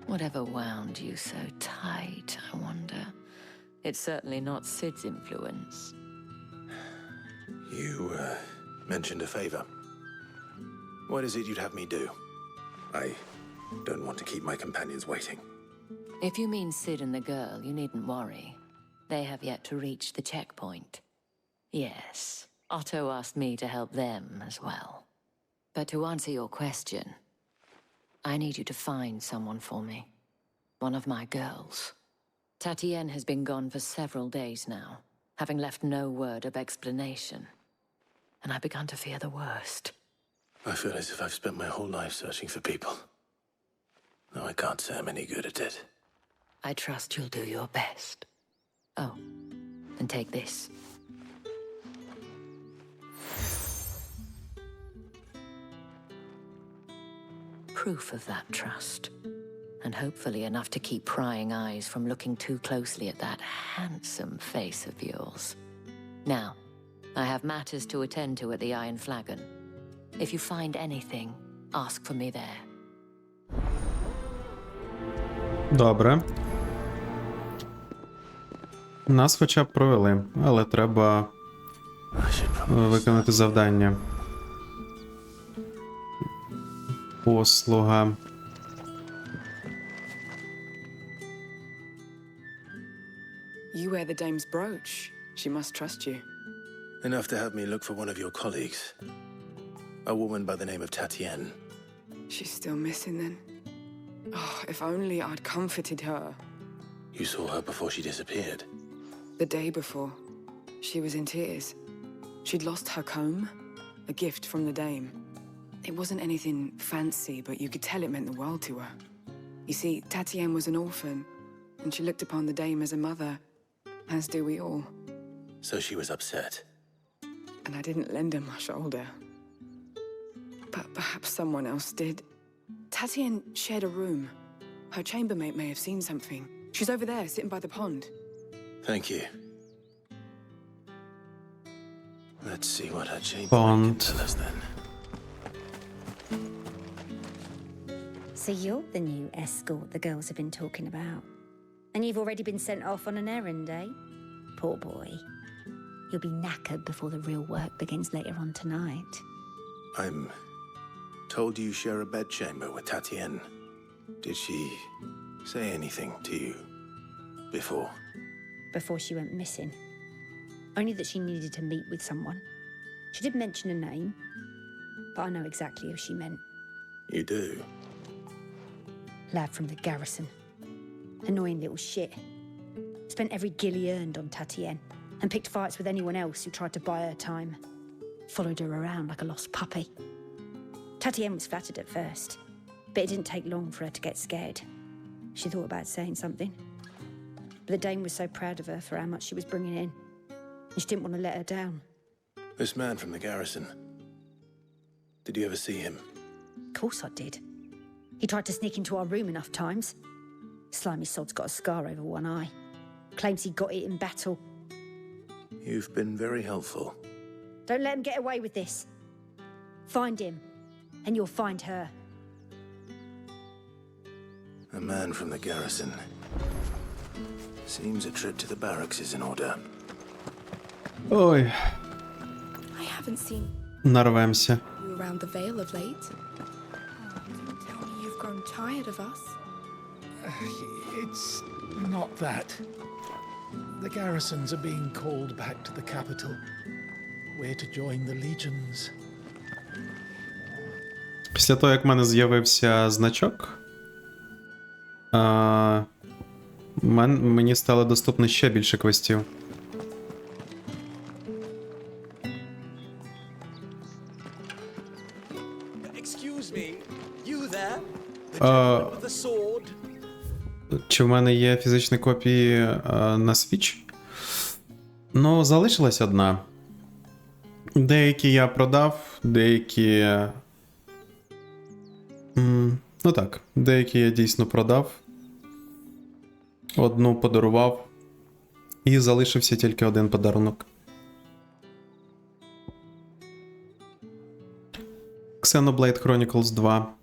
Whatever wound you so tight, I wonder, It's certainly not Sid's influence. You, mentioned a favor. What is it you'd have me do? I don't want to keep my companions waiting. If you mean Sid and the girl, you needn't worry. They have yet to reach the checkpoint. Yes, Otto asked me to help them as well. But to answer your question, I need you to find someone for me. One of my girls. Tatienne has been gone for several days now, having left no word of explanation. And I've begun to fear the worst. I feel as if I've spent my whole life searching for people. No, I can't say I'm any good at it. I trust you'll do your best. Oh, and take this. Proof of that trust. And hopefully enough to keep prying eyes from looking too closely at that handsome face of yours. Now, I have matters to attend to at the Iron Flagon. If you find anything, ask for me there. Добре. Нас хоча б провели, але треба виконати завдання. Послуга. You wear the dame's brooch. She must trust you. Enough to have me look for one of your colleagues. A woman by the name of Tatienne. She's still missing then. Oh, if only I'd comforted her. You saw her before she disappeared. The day before, she was in tears. She'd lost her comb, a gift from the dame. It wasn't anything fancy, but you could tell it meant the world to her. You see, Tatienne was an orphan, and she looked upon the dame as a mother, as do we all. So she was upset. And I didn't lend her my shoulder. But perhaps someone else did. Tatienne shared a room. Her chambermaid may have seen something. She's over there, sitting by the pond. Thank you. Let's see what her chambermaid can tell us then. So you're the new escort the girls have been talking about. And you've already been sent off on an errand, eh? Poor boy. You'll be knackered before the real work begins later on tonight. I'm told you share a bedchamber with Tatienne. Did she say anything to you before? Before she went missing. Only that she needed to meet with someone. She did mention a name, but I know exactly who she meant. You do? Lad from the garrison. Annoying little shit. Spent every guil he earned on Tatienne, and picked fights with anyone else who tried to buy her time. Followed her around like a lost puppy. Tatienne was flattered at first, but it didn't take long for her to get scared. She thought about saying something. But the dame was so proud of her for how much she was bringing in, and she didn't want to let her down. This man from the garrison. Did you ever see him? Of course I did. He tried to sneak into our room enough times. Slimy sod's got a scar over one eye. Claims he got it in battle. You've been very helpful. Don't let him get away with this. Find him, and you'll find her. A man from the garrison. Seems a trip to the barracks is in order. Ой, I haven't seen нарвемся. you around the Vale of late. Don't tell me you've grown tired of us. It's not that. The garrisons are being called back to the capital. We're to join the legions. Після того, як в мене з'явився значок, мені стало доступно ще більше квестів. Excuse me, you there? With the sword? Чи в мене є фізичні копії на Switch? Ну, залишилась одна. Деякі я продав, деякі... Ну так, деякі я дійсно продав. Одну подарував. І залишився тільки один подарунок. Xenoblade Chronicles 2.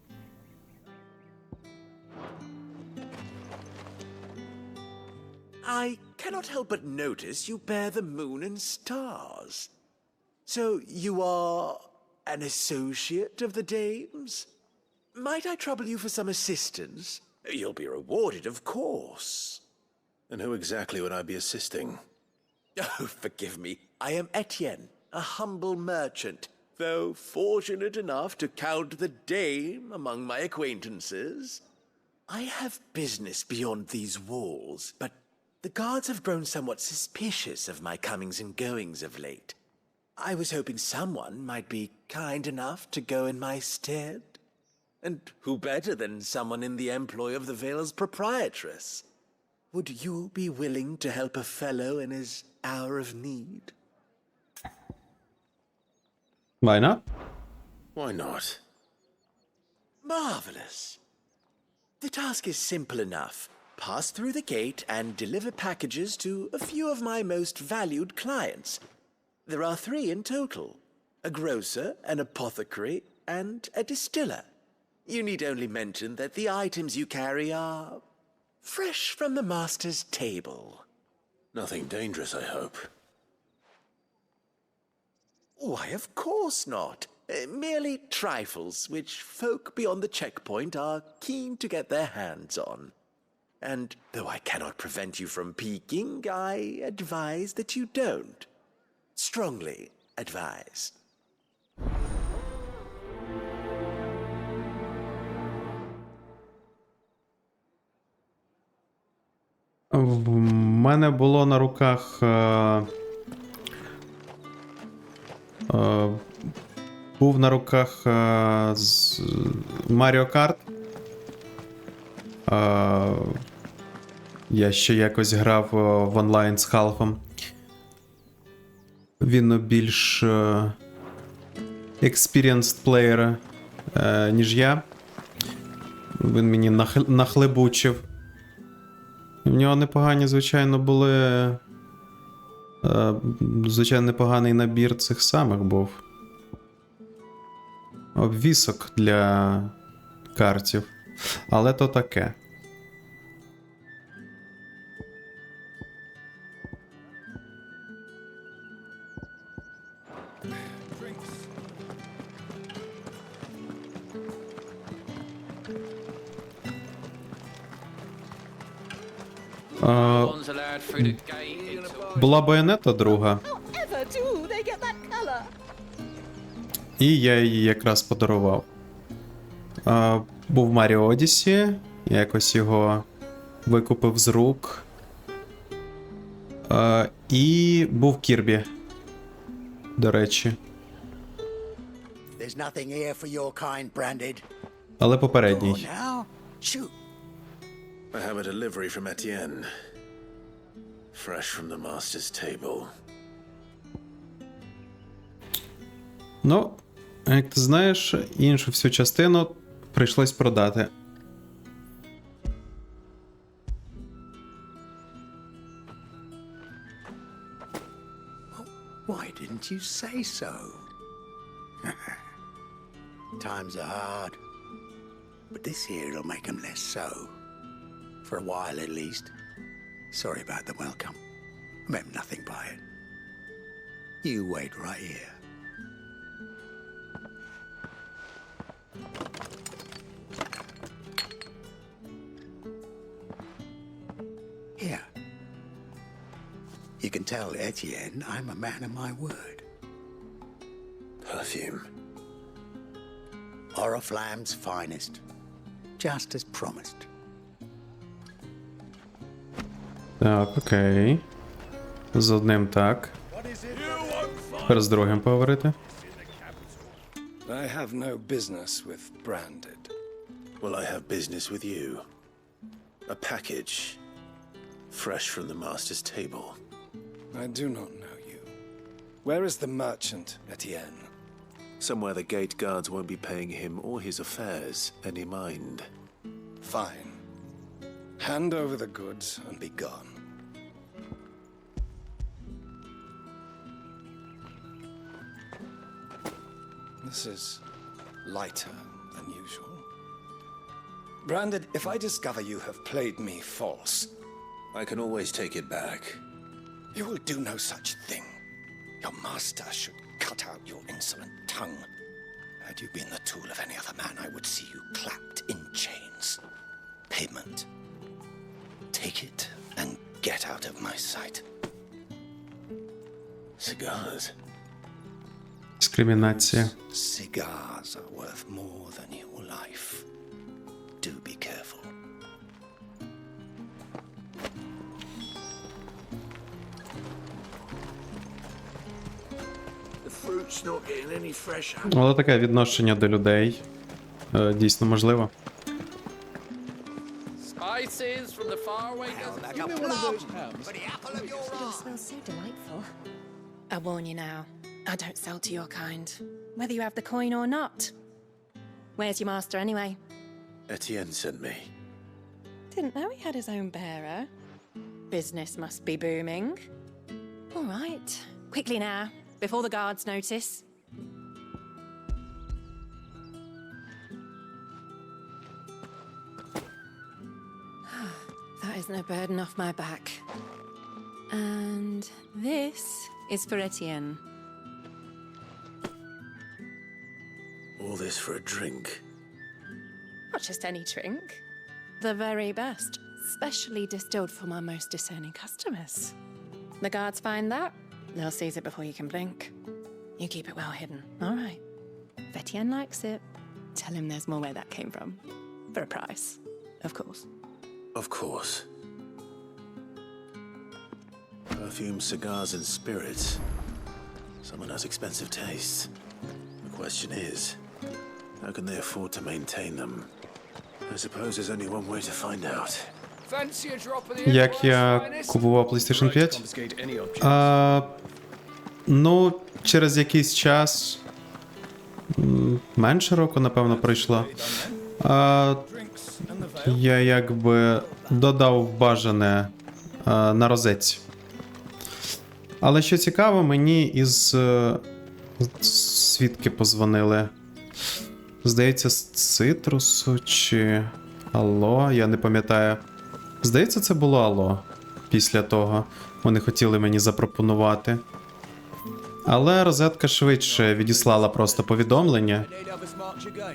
I cannot help but notice you bear the moon and stars. So you are an associate of the dame's? Might I trouble you for some assistance? You'll be rewarded, of course. And who exactly would I be assisting? Oh, forgive me. I am Etienne, a humble merchant, though fortunate enough to count the dame among my acquaintances. I have business beyond these walls, but the guards have grown somewhat suspicious of my comings and goings of late. I was hoping someone might be kind enough to go in my stead. And who better than someone in the employ of the Vale's proprietress? Would you be willing to help a fellow in his hour of need? Why not? Why not? Marvelous. The task is simple enough. Pass through the gate and deliver packages to a few of my most valued clients. There are 3 in total: a grocer, an apothecary, and a distiller. You need only mention that the items you carry are fresh from the master's table. Nothing dangerous, I hope. Why, of course not. Merely trifles which folk beyond the checkpoint are keen to get their hands on. And though I cannot prevent you from peeking, I advise that you don't. Strongly advise. В мене було на руках був на руках Mario Kart. Я ще якось грав в онлайн з Халфом. Він більш experienced player, ніж я. Він мені нахлебучив. В нього непогані, звичайно, були. Звичайно, непоганий набір цих самих був. Обвісок для картів. Але то таке. Була Байонета друга. І я її якраз подарував. Був Маріо Одіссі, я якось його викупив з рук. І був Кірбі, до речі. Але попередній. I have a delivery from Etienne. Fresh from the master's table. Ну, як ти знаєш, іншу всю частину прийшлось продати. Why didn't you say so? Times are hard. But this here'll make them less so. For a while, at least. Sorry about the welcome. I meant nothing by it. You wait right here. Here. You can tell Etienne I'm a man of my word. Perfume. Oriflamme's finest. Just as promised. Так, окей. З одним так. Тепер з другим поговорити. I have no business with Branded. Well, I have business with you. A package. Fresh from the master's table. I do not know you. Where is the merchant, Etienne? Somewhere the gate guards won't be paying him or his affairs any mind. Fine. Hand over the goods and be gone. This is lighter than usual. Branded, if I discover you have played me false, I can always take it back. You will do no such thing. Your master should cut out your insolent tongue. Had you been the tool of any other man, I would see you clapped in chains. Payment. Take it and get out of my sight. Cigars. Дискримінація. Cigars are worth more than your life. Do be careful. The fruit's not getting any fresher. Але таке відношення до людей дійсно можливо. Spices from the faraway desert. Give me one of those hams. It smells so delightful. I warn you now, I don't sell to your kind, whether you have the coin or not. Where's your master anyway? Etienne sent me. Didn't know he had his own bearer. Business must be booming. All right, quickly now, before the guards notice. That is no burden off my back. And this is for Etienne. All this for a drink. Not just any drink. The very best, specially distilled for my most discerning customers. The guards find that, they'll seize it before you can blink. You keep it well hidden, all right? If Etienne likes it, tell him there's more where that came from. For a price, of course. Of course. Perfume, cigars, and spirits. Someone has expensive tastes. The question is, how can they afford to maintain them? I suppose there's only one way to find out. Fancy a drop of the Як я купував PlayStation 5? Ну, через якийсь час, менше року, напевно, пройшло. Я якби додав бажане на розетці. Але що цікаво, мені із свідки позвонили. Здається, з Цитрусу чи Алло, я не пам'ятаю. Здається, це було Алло. Після того вони хотіли мені запропонувати. Але розетка швидше відіслала просто повідомлення.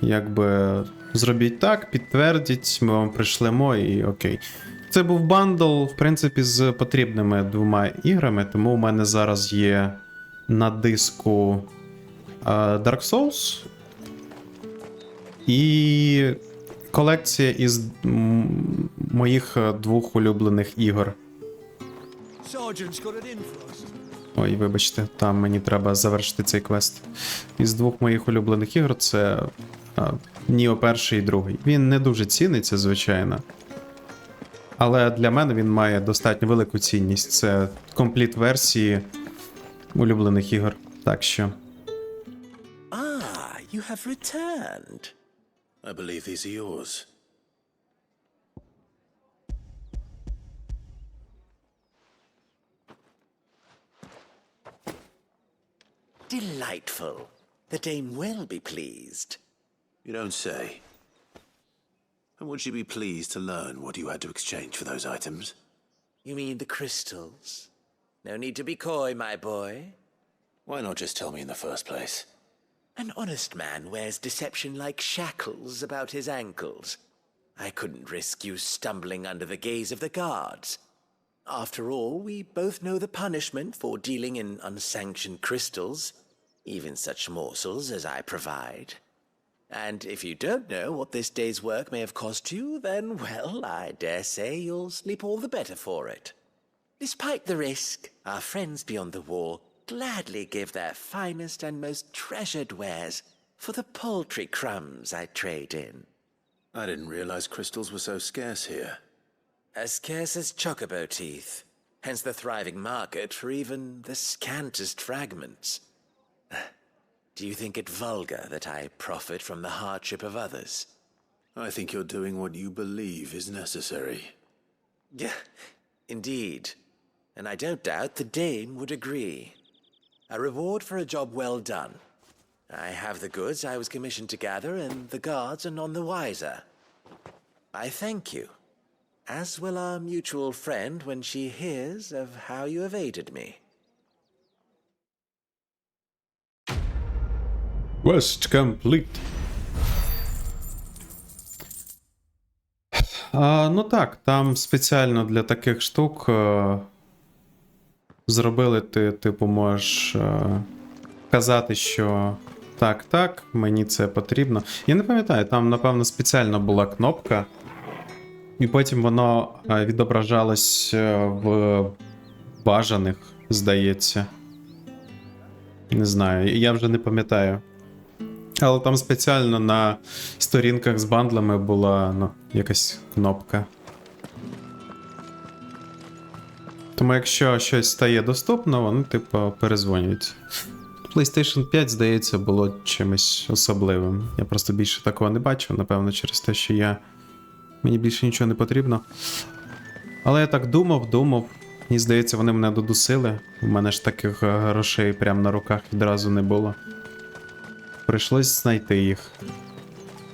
Якби зробіть так, підтвердіть, ми вам пришлемо і окей. Це був бандл, в принципі, з потрібними 2 іграми, тому у мене зараз є на диску Dark Souls і колекція із моїх 2 улюблених ігор. Ой, вибачте, там мені треба завершити цей квест. Із 2 моїх улюблених ігор це Ніо 1 і 2. Він не дуже ціниться, звичайно. Але для мене він має достатньо велику цінність. Це компліт-версії улюблених ігор. Так що... Ah, you have returned. I believe these are yours. Delightful. The dame will be pleased. You don't say. And would she be pleased to learn what you had to exchange for those items? You mean the crystals? No need to be coy, my boy. Why not just tell me in the first place? An honest man wears deception like shackles about his ankles. I couldn't risk you stumbling under the gaze of the guards. After all, we both know the punishment for dealing in unsanctioned crystals, even such morsels as I provide. And if you don't know what this day's work may have cost you, then, well, I dare say you'll sleep all the better for it. Despite the risk, our friends beyond the wall gladly give their finest and most treasured wares for the paltry crumbs I trade in. I didn't realize crystals were so scarce here. As scarce as chocobo teeth, hence the thriving market for even the scantest fragments. Do you think it vulgar that I profit from the hardship of others? I think you're doing what you believe is necessary. Yeah, indeed. And I don't doubt the dame would agree. A reward for a job well done. I have the goods I was commissioned to gather, and the guards are none the wiser. I thank you. As will our mutual friend when she hears of how you evaded me. Quest complete. Ну так, там спеціально для таких штук зробили, ти, типу, можеш казати, що так, мені це потрібно. Я не пам'ятаю, там, напевно, спеціально була кнопка, і потім воно відображалось в бажаних, здається. Не знаю, я вже не пам'ятаю. Але там спеціально на сторінках з бандлами була, якась кнопка. Тому якщо щось стає доступно, вони, типу, перезвонюють. PlayStation 5, здається, було чимось особливим. Я просто більше такого не бачив, напевно, через те, що мені більше нічого не потрібно. Але я так думав. Мені здається, вони мене додусили. У мене ж таких грошей прямо на руках відразу не було. Прийшлось знайти їх.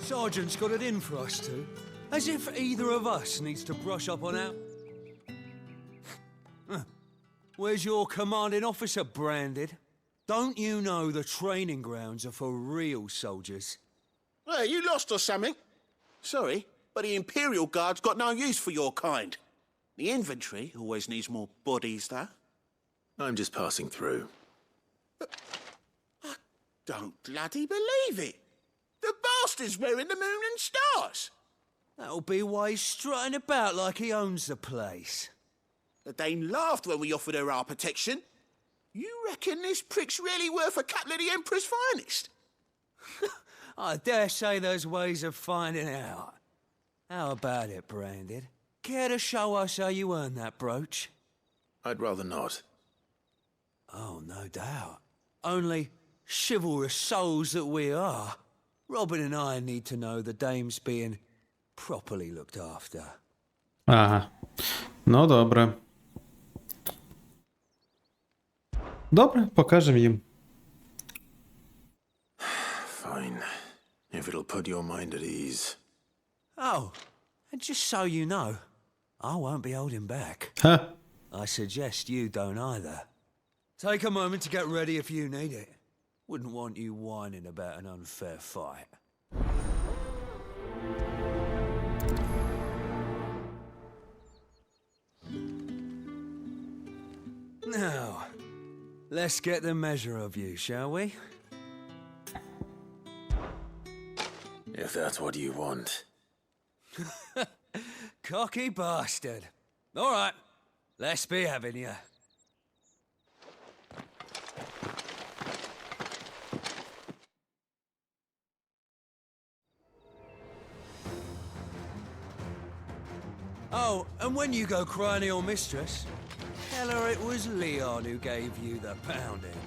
Sergeant's got it in for us two. As if either of us needs to brush up on our... Where's your commanding officer, Branded? Don't you know the training grounds are for real soldiers? Hey, you lost or something? Sorry, but the Imperial Guard's got no use for your kind. The infantry always needs more bodies, though. I'm just passing through. I don't bloody believe it. The bastard's wearing the moon and stars. That'll be why he's strutting about like he owns the place. The Dane laughed when we offered her our protection. You reckon this prick's really worth a couple of the Emperor's finest? I dare say there's ways of finding out. How about it, Branded? Care to show us how you earned that brooch? I'd rather not. Oh, no doubt. Only chivalrous souls that we are, Robin and I need to know the dame's being properly looked after. Ага. Ну, добре. Добре, покажемо їм. Fine. If it'll put your mind at ease. Oh, and just so you know, I won't be holding back. Huh. I suggest you don't either. Take a moment to get ready if you need it. Wouldn't want you whining about an unfair fight. Now, let's get the measure of you, shall we? If that's what you want. Cocky bastard. All right, let's be having you. Oh, and when you go crying to your mistress, tell her it was Leon who gave you the pounding.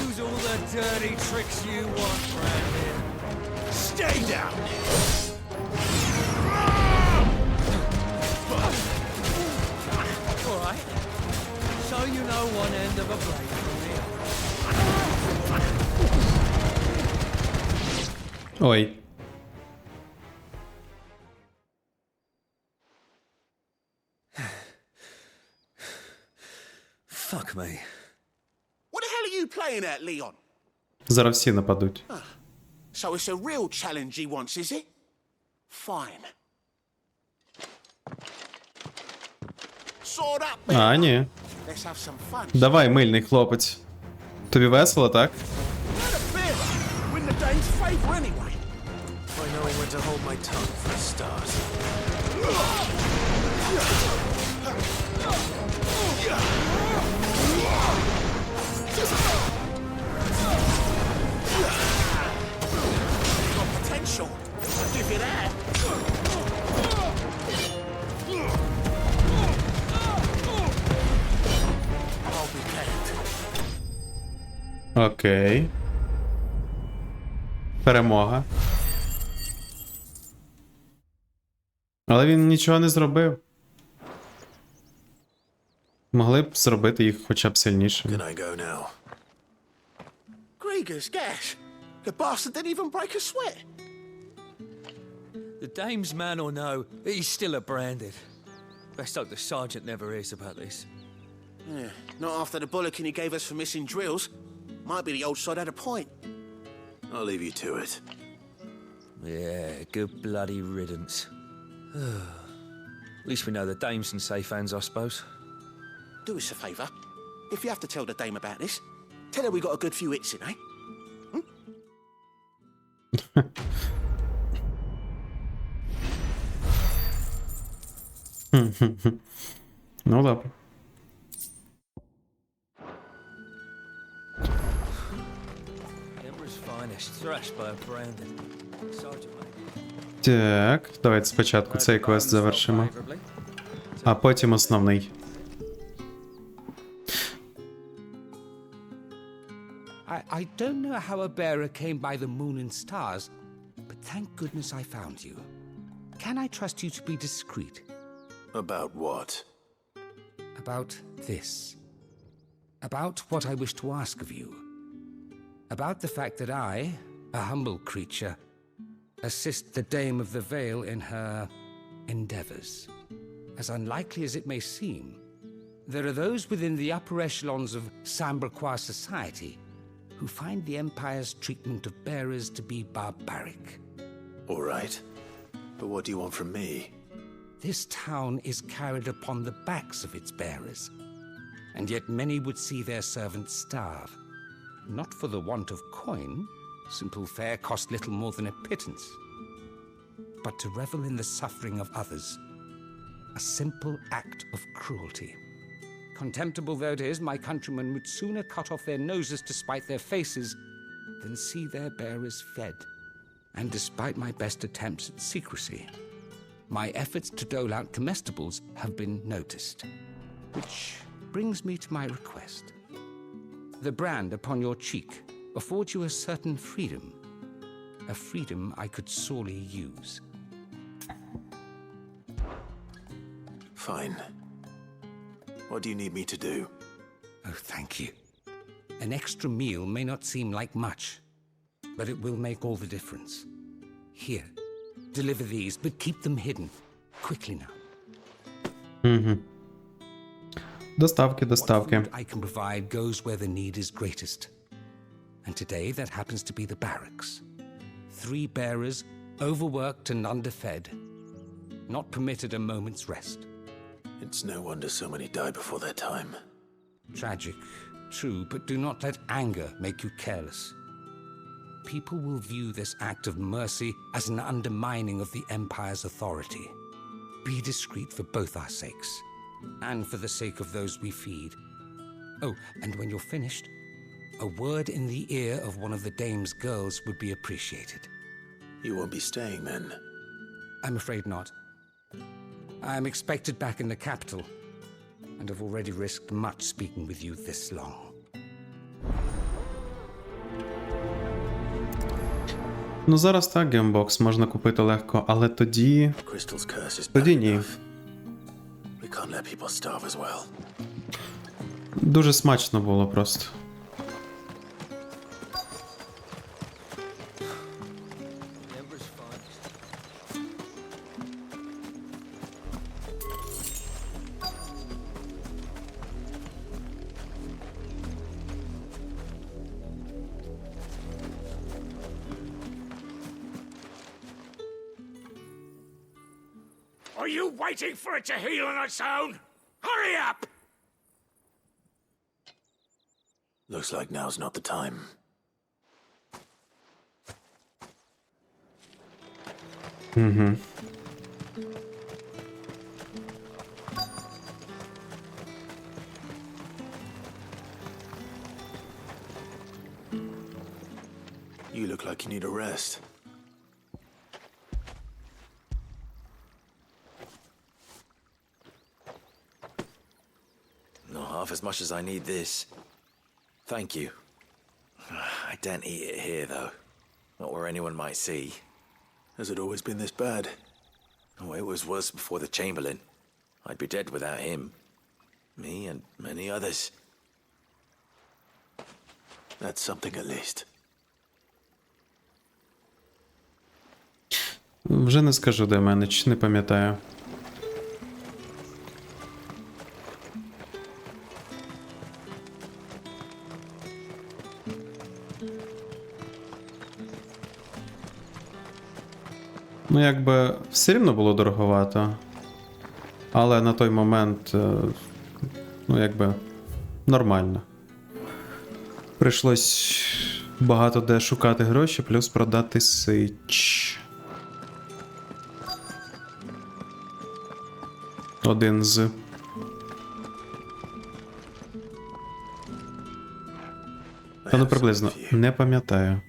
Use all the dirty tricks you want, Brandon. Stay down! All right. So you know one end of a blade from the other. Ой. Fuck me. What the hell are you playing at, Leon? Зараз всі нападуть. So it's a real challenge he wants, is it? Fine. Sword up, А, ні. Let's have some fun. Давай, мильний хлопець. Тобі весело, так? Win the Dane's favor anyway. By knowing when to hold my tongue for a start. Got potential. I'll give you that. I'll be damned. Окей. Перемога. Але він нічого не зробив. Могли б зробити їх хоча б сильнішими. Can I go now? Grieger's gas. The bastard didn't even break a sweat. The dame's man or no, he's still a branded. Best hope the sergeant never hears about this. Yeah, not after the bollocking he gave us for missing drills. Might be the old sod had a point. I'll leave you to it. Yeah, good bloody riddance. At least we know the dame's in safe hands, I suppose. Do us a favour. If you have to tell the dame about this, tell her we got a good few hits in, eh? Ну добре. Emperor's finest, thrashed by a branded. Sergeant, Так, давайте спочатку цей квест завершимо. А потім основний. I don't know how a bearer came by the moon and stars, but thank goodness I found you. Can I trust you to be discreet? About what? About this. About what I wish to ask of you. About the fact that I, a humble creature, assist the Dame of the Vale in her endeavors. As unlikely as it may seem, there are those within the upper echelons of Samberquois society who find the Empire's treatment of bearers to be barbaric. All right. But what do you want from me? This town is carried upon the backs of its bearers, and yet many would see their servants starve. Not for the want of coin, simple fare cost little more than a pittance, but to revel in the suffering of others, a simple act of cruelty. Contemptible though it is, my countrymen would sooner cut off their noses to spite their faces than see their bearers fed. And despite my best attempts at secrecy, my efforts to dole out comestibles have been noticed. Which brings me to my request. The brand upon your cheek affords you a certain freedom, a freedom I could sorely use. Fine. What do you need me to do? Oh, thank you. An extra meal may not seem like much, but it will make all the difference. Here, deliver these, but keep them hidden. Quickly now. Доставки. What food I can provide goes where the need is greatest. And today that happens to be the barracks. 3 bearers, overworked and underfed, not permitted a moment's rest. It's no wonder so many die before their time. Tragic, true, but do not let anger make you careless. People will view this act of mercy as an undermining of the Empire's authority. Be discreet for both our sakes, and for the sake of those we feed. Oh, and when you're finished, a word in the ear of one of the Dame's girls would be appreciated. You won't be staying then? I'm afraid not. I'm expected back in the capital, and have already risked much speaking with you this long. Ну зараз так, геймбокс можна купити легко, але тоді... Тоді ні. Дуже смачно було просто. Are you waiting for it to heal on its own? Hurry up! Looks like now's not the time. You look like you need a rest. Not half as much as I need this. Thank you. I daren't eat it here, though. Not where anyone might see. Has it always been this bad? Oh, it was worse before the Chamberlain. I'd be dead without him. Me and many others. That's something at least. Вже не скажу, де мене, чи не пам'ятаю. Ну, якби, все рівно було дороговато. Але на той момент, ну, якби, нормально. Прийшлось багато де шукати гроші, плюс продати сич. Один з. Та ну приблизно, не пам'ятаю.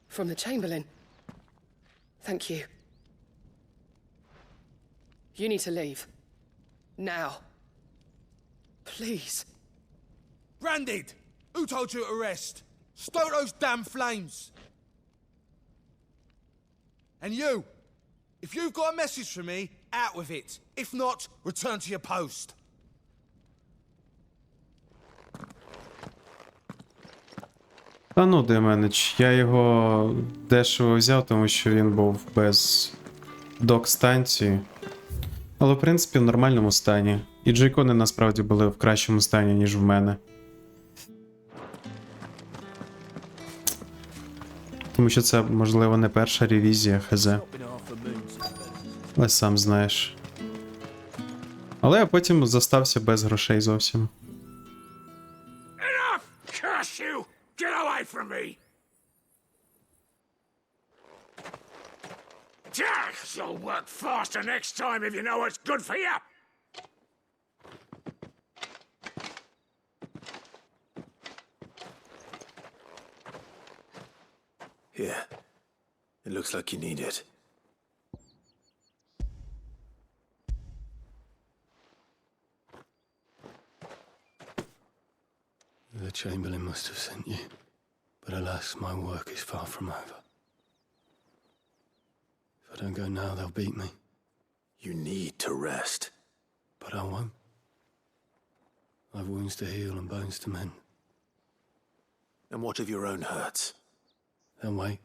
From the Chamberlain. Thank you. You need to leave. Now. Please. Branded! Who told you to rest? Stoke those damn flames! And you! If you've got a message for me, out with it. If not, return to your post. Та ну, Деменич, я його дешево взяв, тому що він був без док-станції. Але, в принципі, в нормальному стані. І джойкони насправді були в кращому стані, ніж в мене. Тому що це, можливо, не перша ревізія, хз. Але сам знаєш. Але я потім застався без грошей зовсім. Enough! Curse you! Get away from me! You'll work faster next time if you know what's good for you! Here. It looks like you need it. The Chamberlain must have sent you. But alas, my work is far from over. If I don't go now, they'll beat me. You need to rest. But I won't. I've wounds to heal and bones to mend. And what of your own hurts? They'll wait.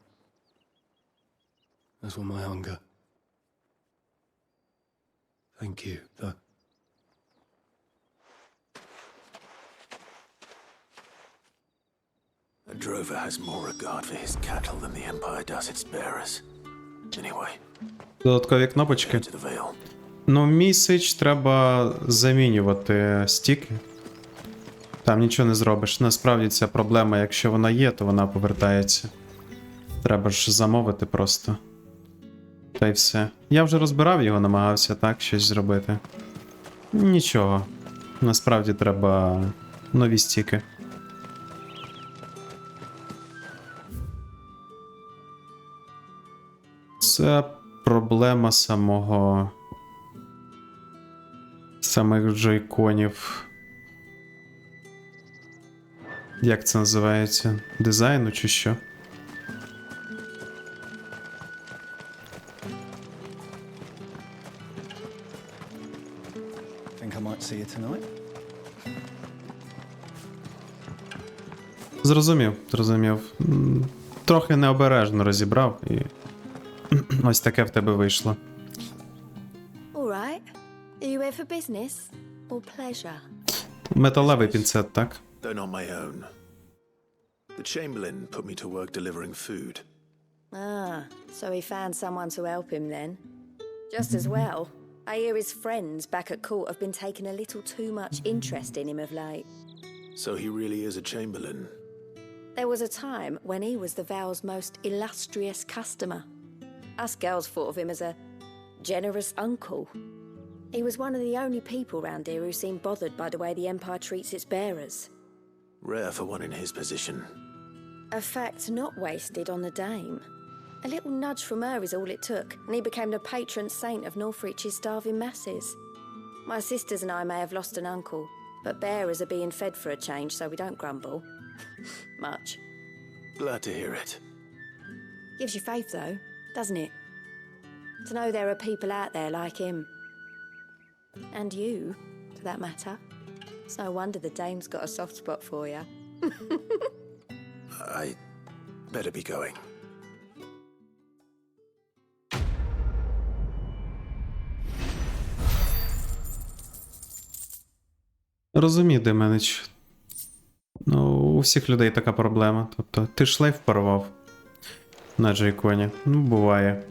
As will my hunger. Thank you, though. A drover has more regard for his cattle than the Empire does its bearers. Anyway. Додаткові кнопочки. Ну, мій сич треба замінювати стіки. Там нічого не зробиш. Насправді ця проблема, якщо вона є, то вона повертається. Треба ж замовити просто. Та й все. Я вже розбирав його, намагався так щось зробити. Нічого. Насправді треба нові стіки. Це проблема самих джойконів. Як це називається? Дизайну чи що? Think I might see you tonight? Зрозумів. Трохи необережно розібрав і ось таке в тебе вийшло. All right. Are you here for business or pleasure? Металевий пінцет, так? Though not my own. The Chamberlain put me to work delivering food. Ah, so he found someone to help him then. Just as well. I hear his friends back at court have been taking a little too much interest in him of late. So he really is a Chamberlain. There was a time when he was the Vale's most illustrious customer. Us girls thought of him as a generous uncle. He was one of the only people round here who seemed bothered by the way the Empire treats its bearers. Rare for one in his position. A fact not wasted on the Dame. A little nudge from her is all it took, and he became the patron saint of Northreach's starving masses. My sisters and I may have lost an uncle, but bearers are being fed for a change, so we don't grumble. Much. Glad to hear it. Gives you faith, though, doesn't it? To know there are people out there like him. And you, for that matter. It's no wonder the dame's got a soft spot for you. I better be going. Розумію, Деменич. Ну, у всіх людей така проблема. Тобто, ти шлейф порвав на Джейконі. Ну, буває.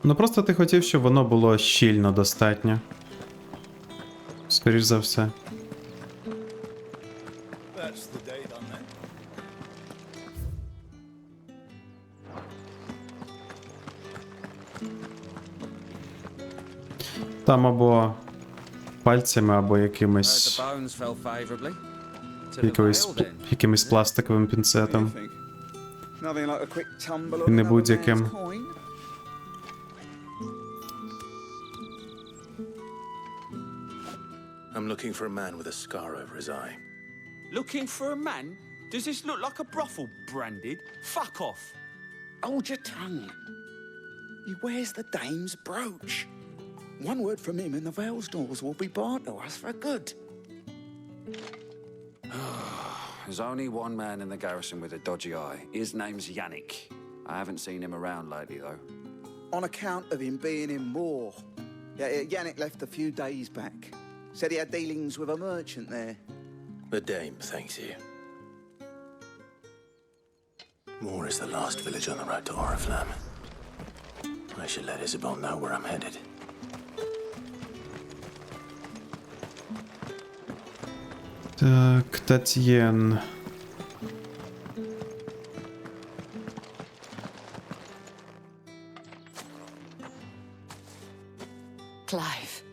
Ну, просто ти хотів, щоб воно було щільно достатньо. Скоріш за все. That's the day done then. Там або пальцями, або якимось. The bones fell favorably. Якимось пластиковим пінцетом. Nothing like a quick tumble І on не another будь-яким. man's coin. I'm looking for a man with a scar over his eye. Looking for a man? Does this look like a brothel, Branded? Fuck off. Hold your tongue. He wears the dame's brooch. One word from him and the Vale's doors will be barred to us for good. There's only one man in the garrison with a dodgy eye. His name's Yannick. I haven't seen him around lately, though. On account of him being in war. Yeah, Yannick left a few days back. Said he had dealings with a merchant there. The dame thanks you. Moor is the last village on the road to Oriflamme. I should let Isabel know where I'm headed. Так, Татьєн. Clive,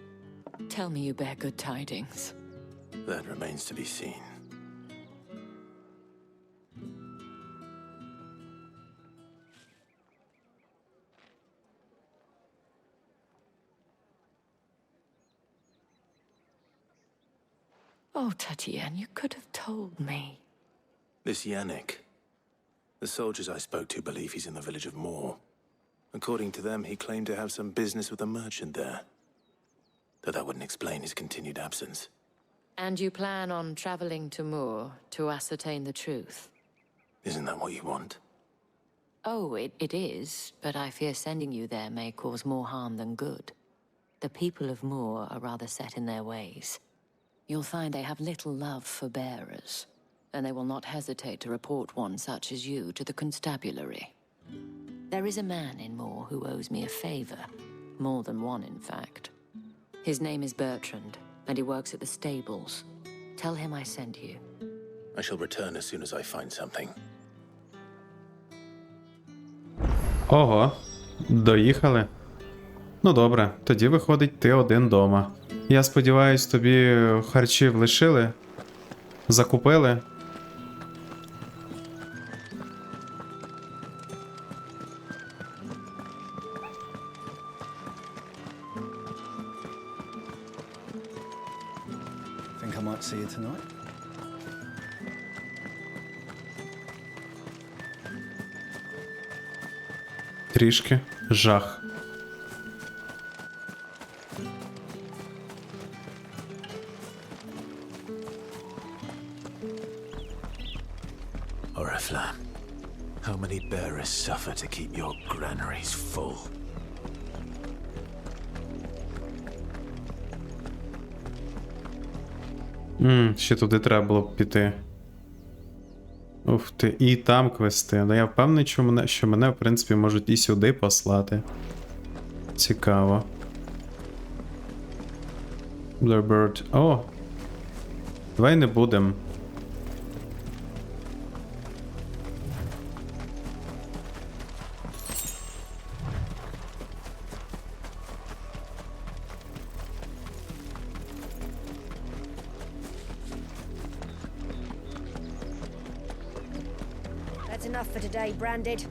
tell me you bear good tidings. That remains to be seen. Oh, Tatien, you could have told me. This Yannick. The soldiers I spoke to believe he's in the village of Moor. According to them, he claimed to have some business with a merchant there. Though that wouldn't explain his continued absence. And you plan on traveling to Moor to ascertain the truth? Isn't that what you want? Oh, it is, but I fear sending you there may cause more harm than good. The people of Moor are rather set in their ways. You'll find they have little love for bearers, and they will not hesitate to report one such as you to the constabulary. There is a man in Moor who owes me a favor. More than one, in fact. His name is Bertrand, and he works at the stables. Tell him I sent you. I shall return as soon as I find something. Ого, доїхали. Ну добре, тоді виходить ти один дома. Я сподіваюсь, тобі харчів лишили? Закупили? Think I might see you tonight? Трішки. Жах. Oriflamme, how many bearers suffer to keep your granaries full? Ще туди треба було б піти. Ух ти, і там квести. Ну я впевнений, що мене, в принципі, можуть і сюди послати. Цікаво. Blackbird. О! Давай не будем. That's enough for today, Branded.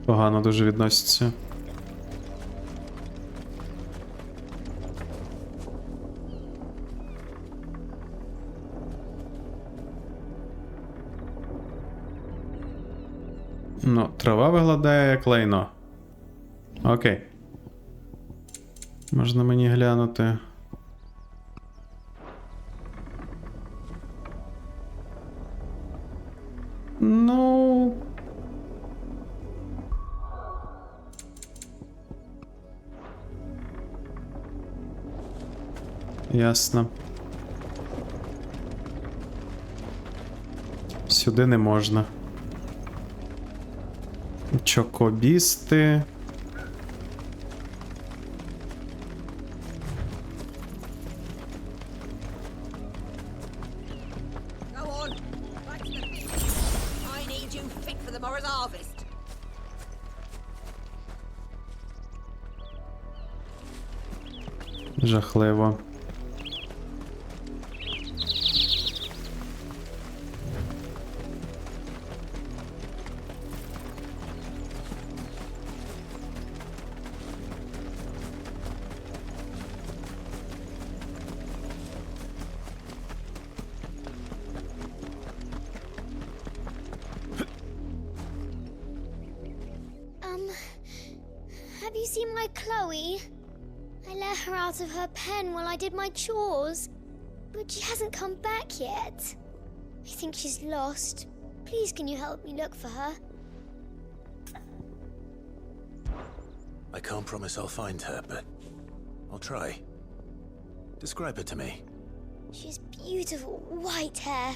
Погано дуже відносяться. Ну, Трава виглядає як лайно. Окей. Можна мені глянути. Ну. Ясно. Сюди не можна. Чокобісти. Жахливо. Have you seen my Chloe? I let her out of her pen while I did my chores, but she hasn't come back yet. I think she's lost. Please, can you help me look for her? I can't promise I'll find her, but I'll try. Describe her to me. She has beautiful white hair.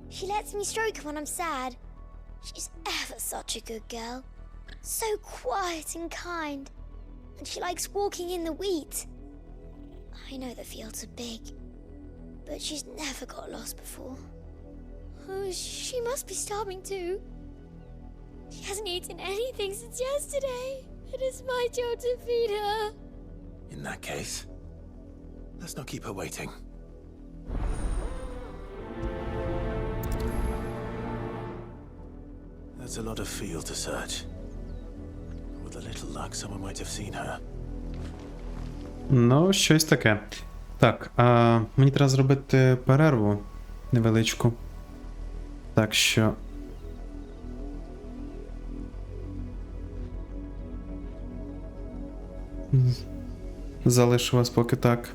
She lets me stroke her when I'm sad. She's ever such a good girl. So quiet and kind. And she likes walking in the wheat. I know the fields are big, but she's never got lost before. Oh, she must be starving too. She hasn't eaten anything since yesterday. It is my job to feed her. In that case, let's not keep her waiting. That's a lot of field to search. With a little luck, someone might have seen her. Ну, щось таке. Так, мені треба зробити перерву невеличку. Так що. Залишу вас поки так.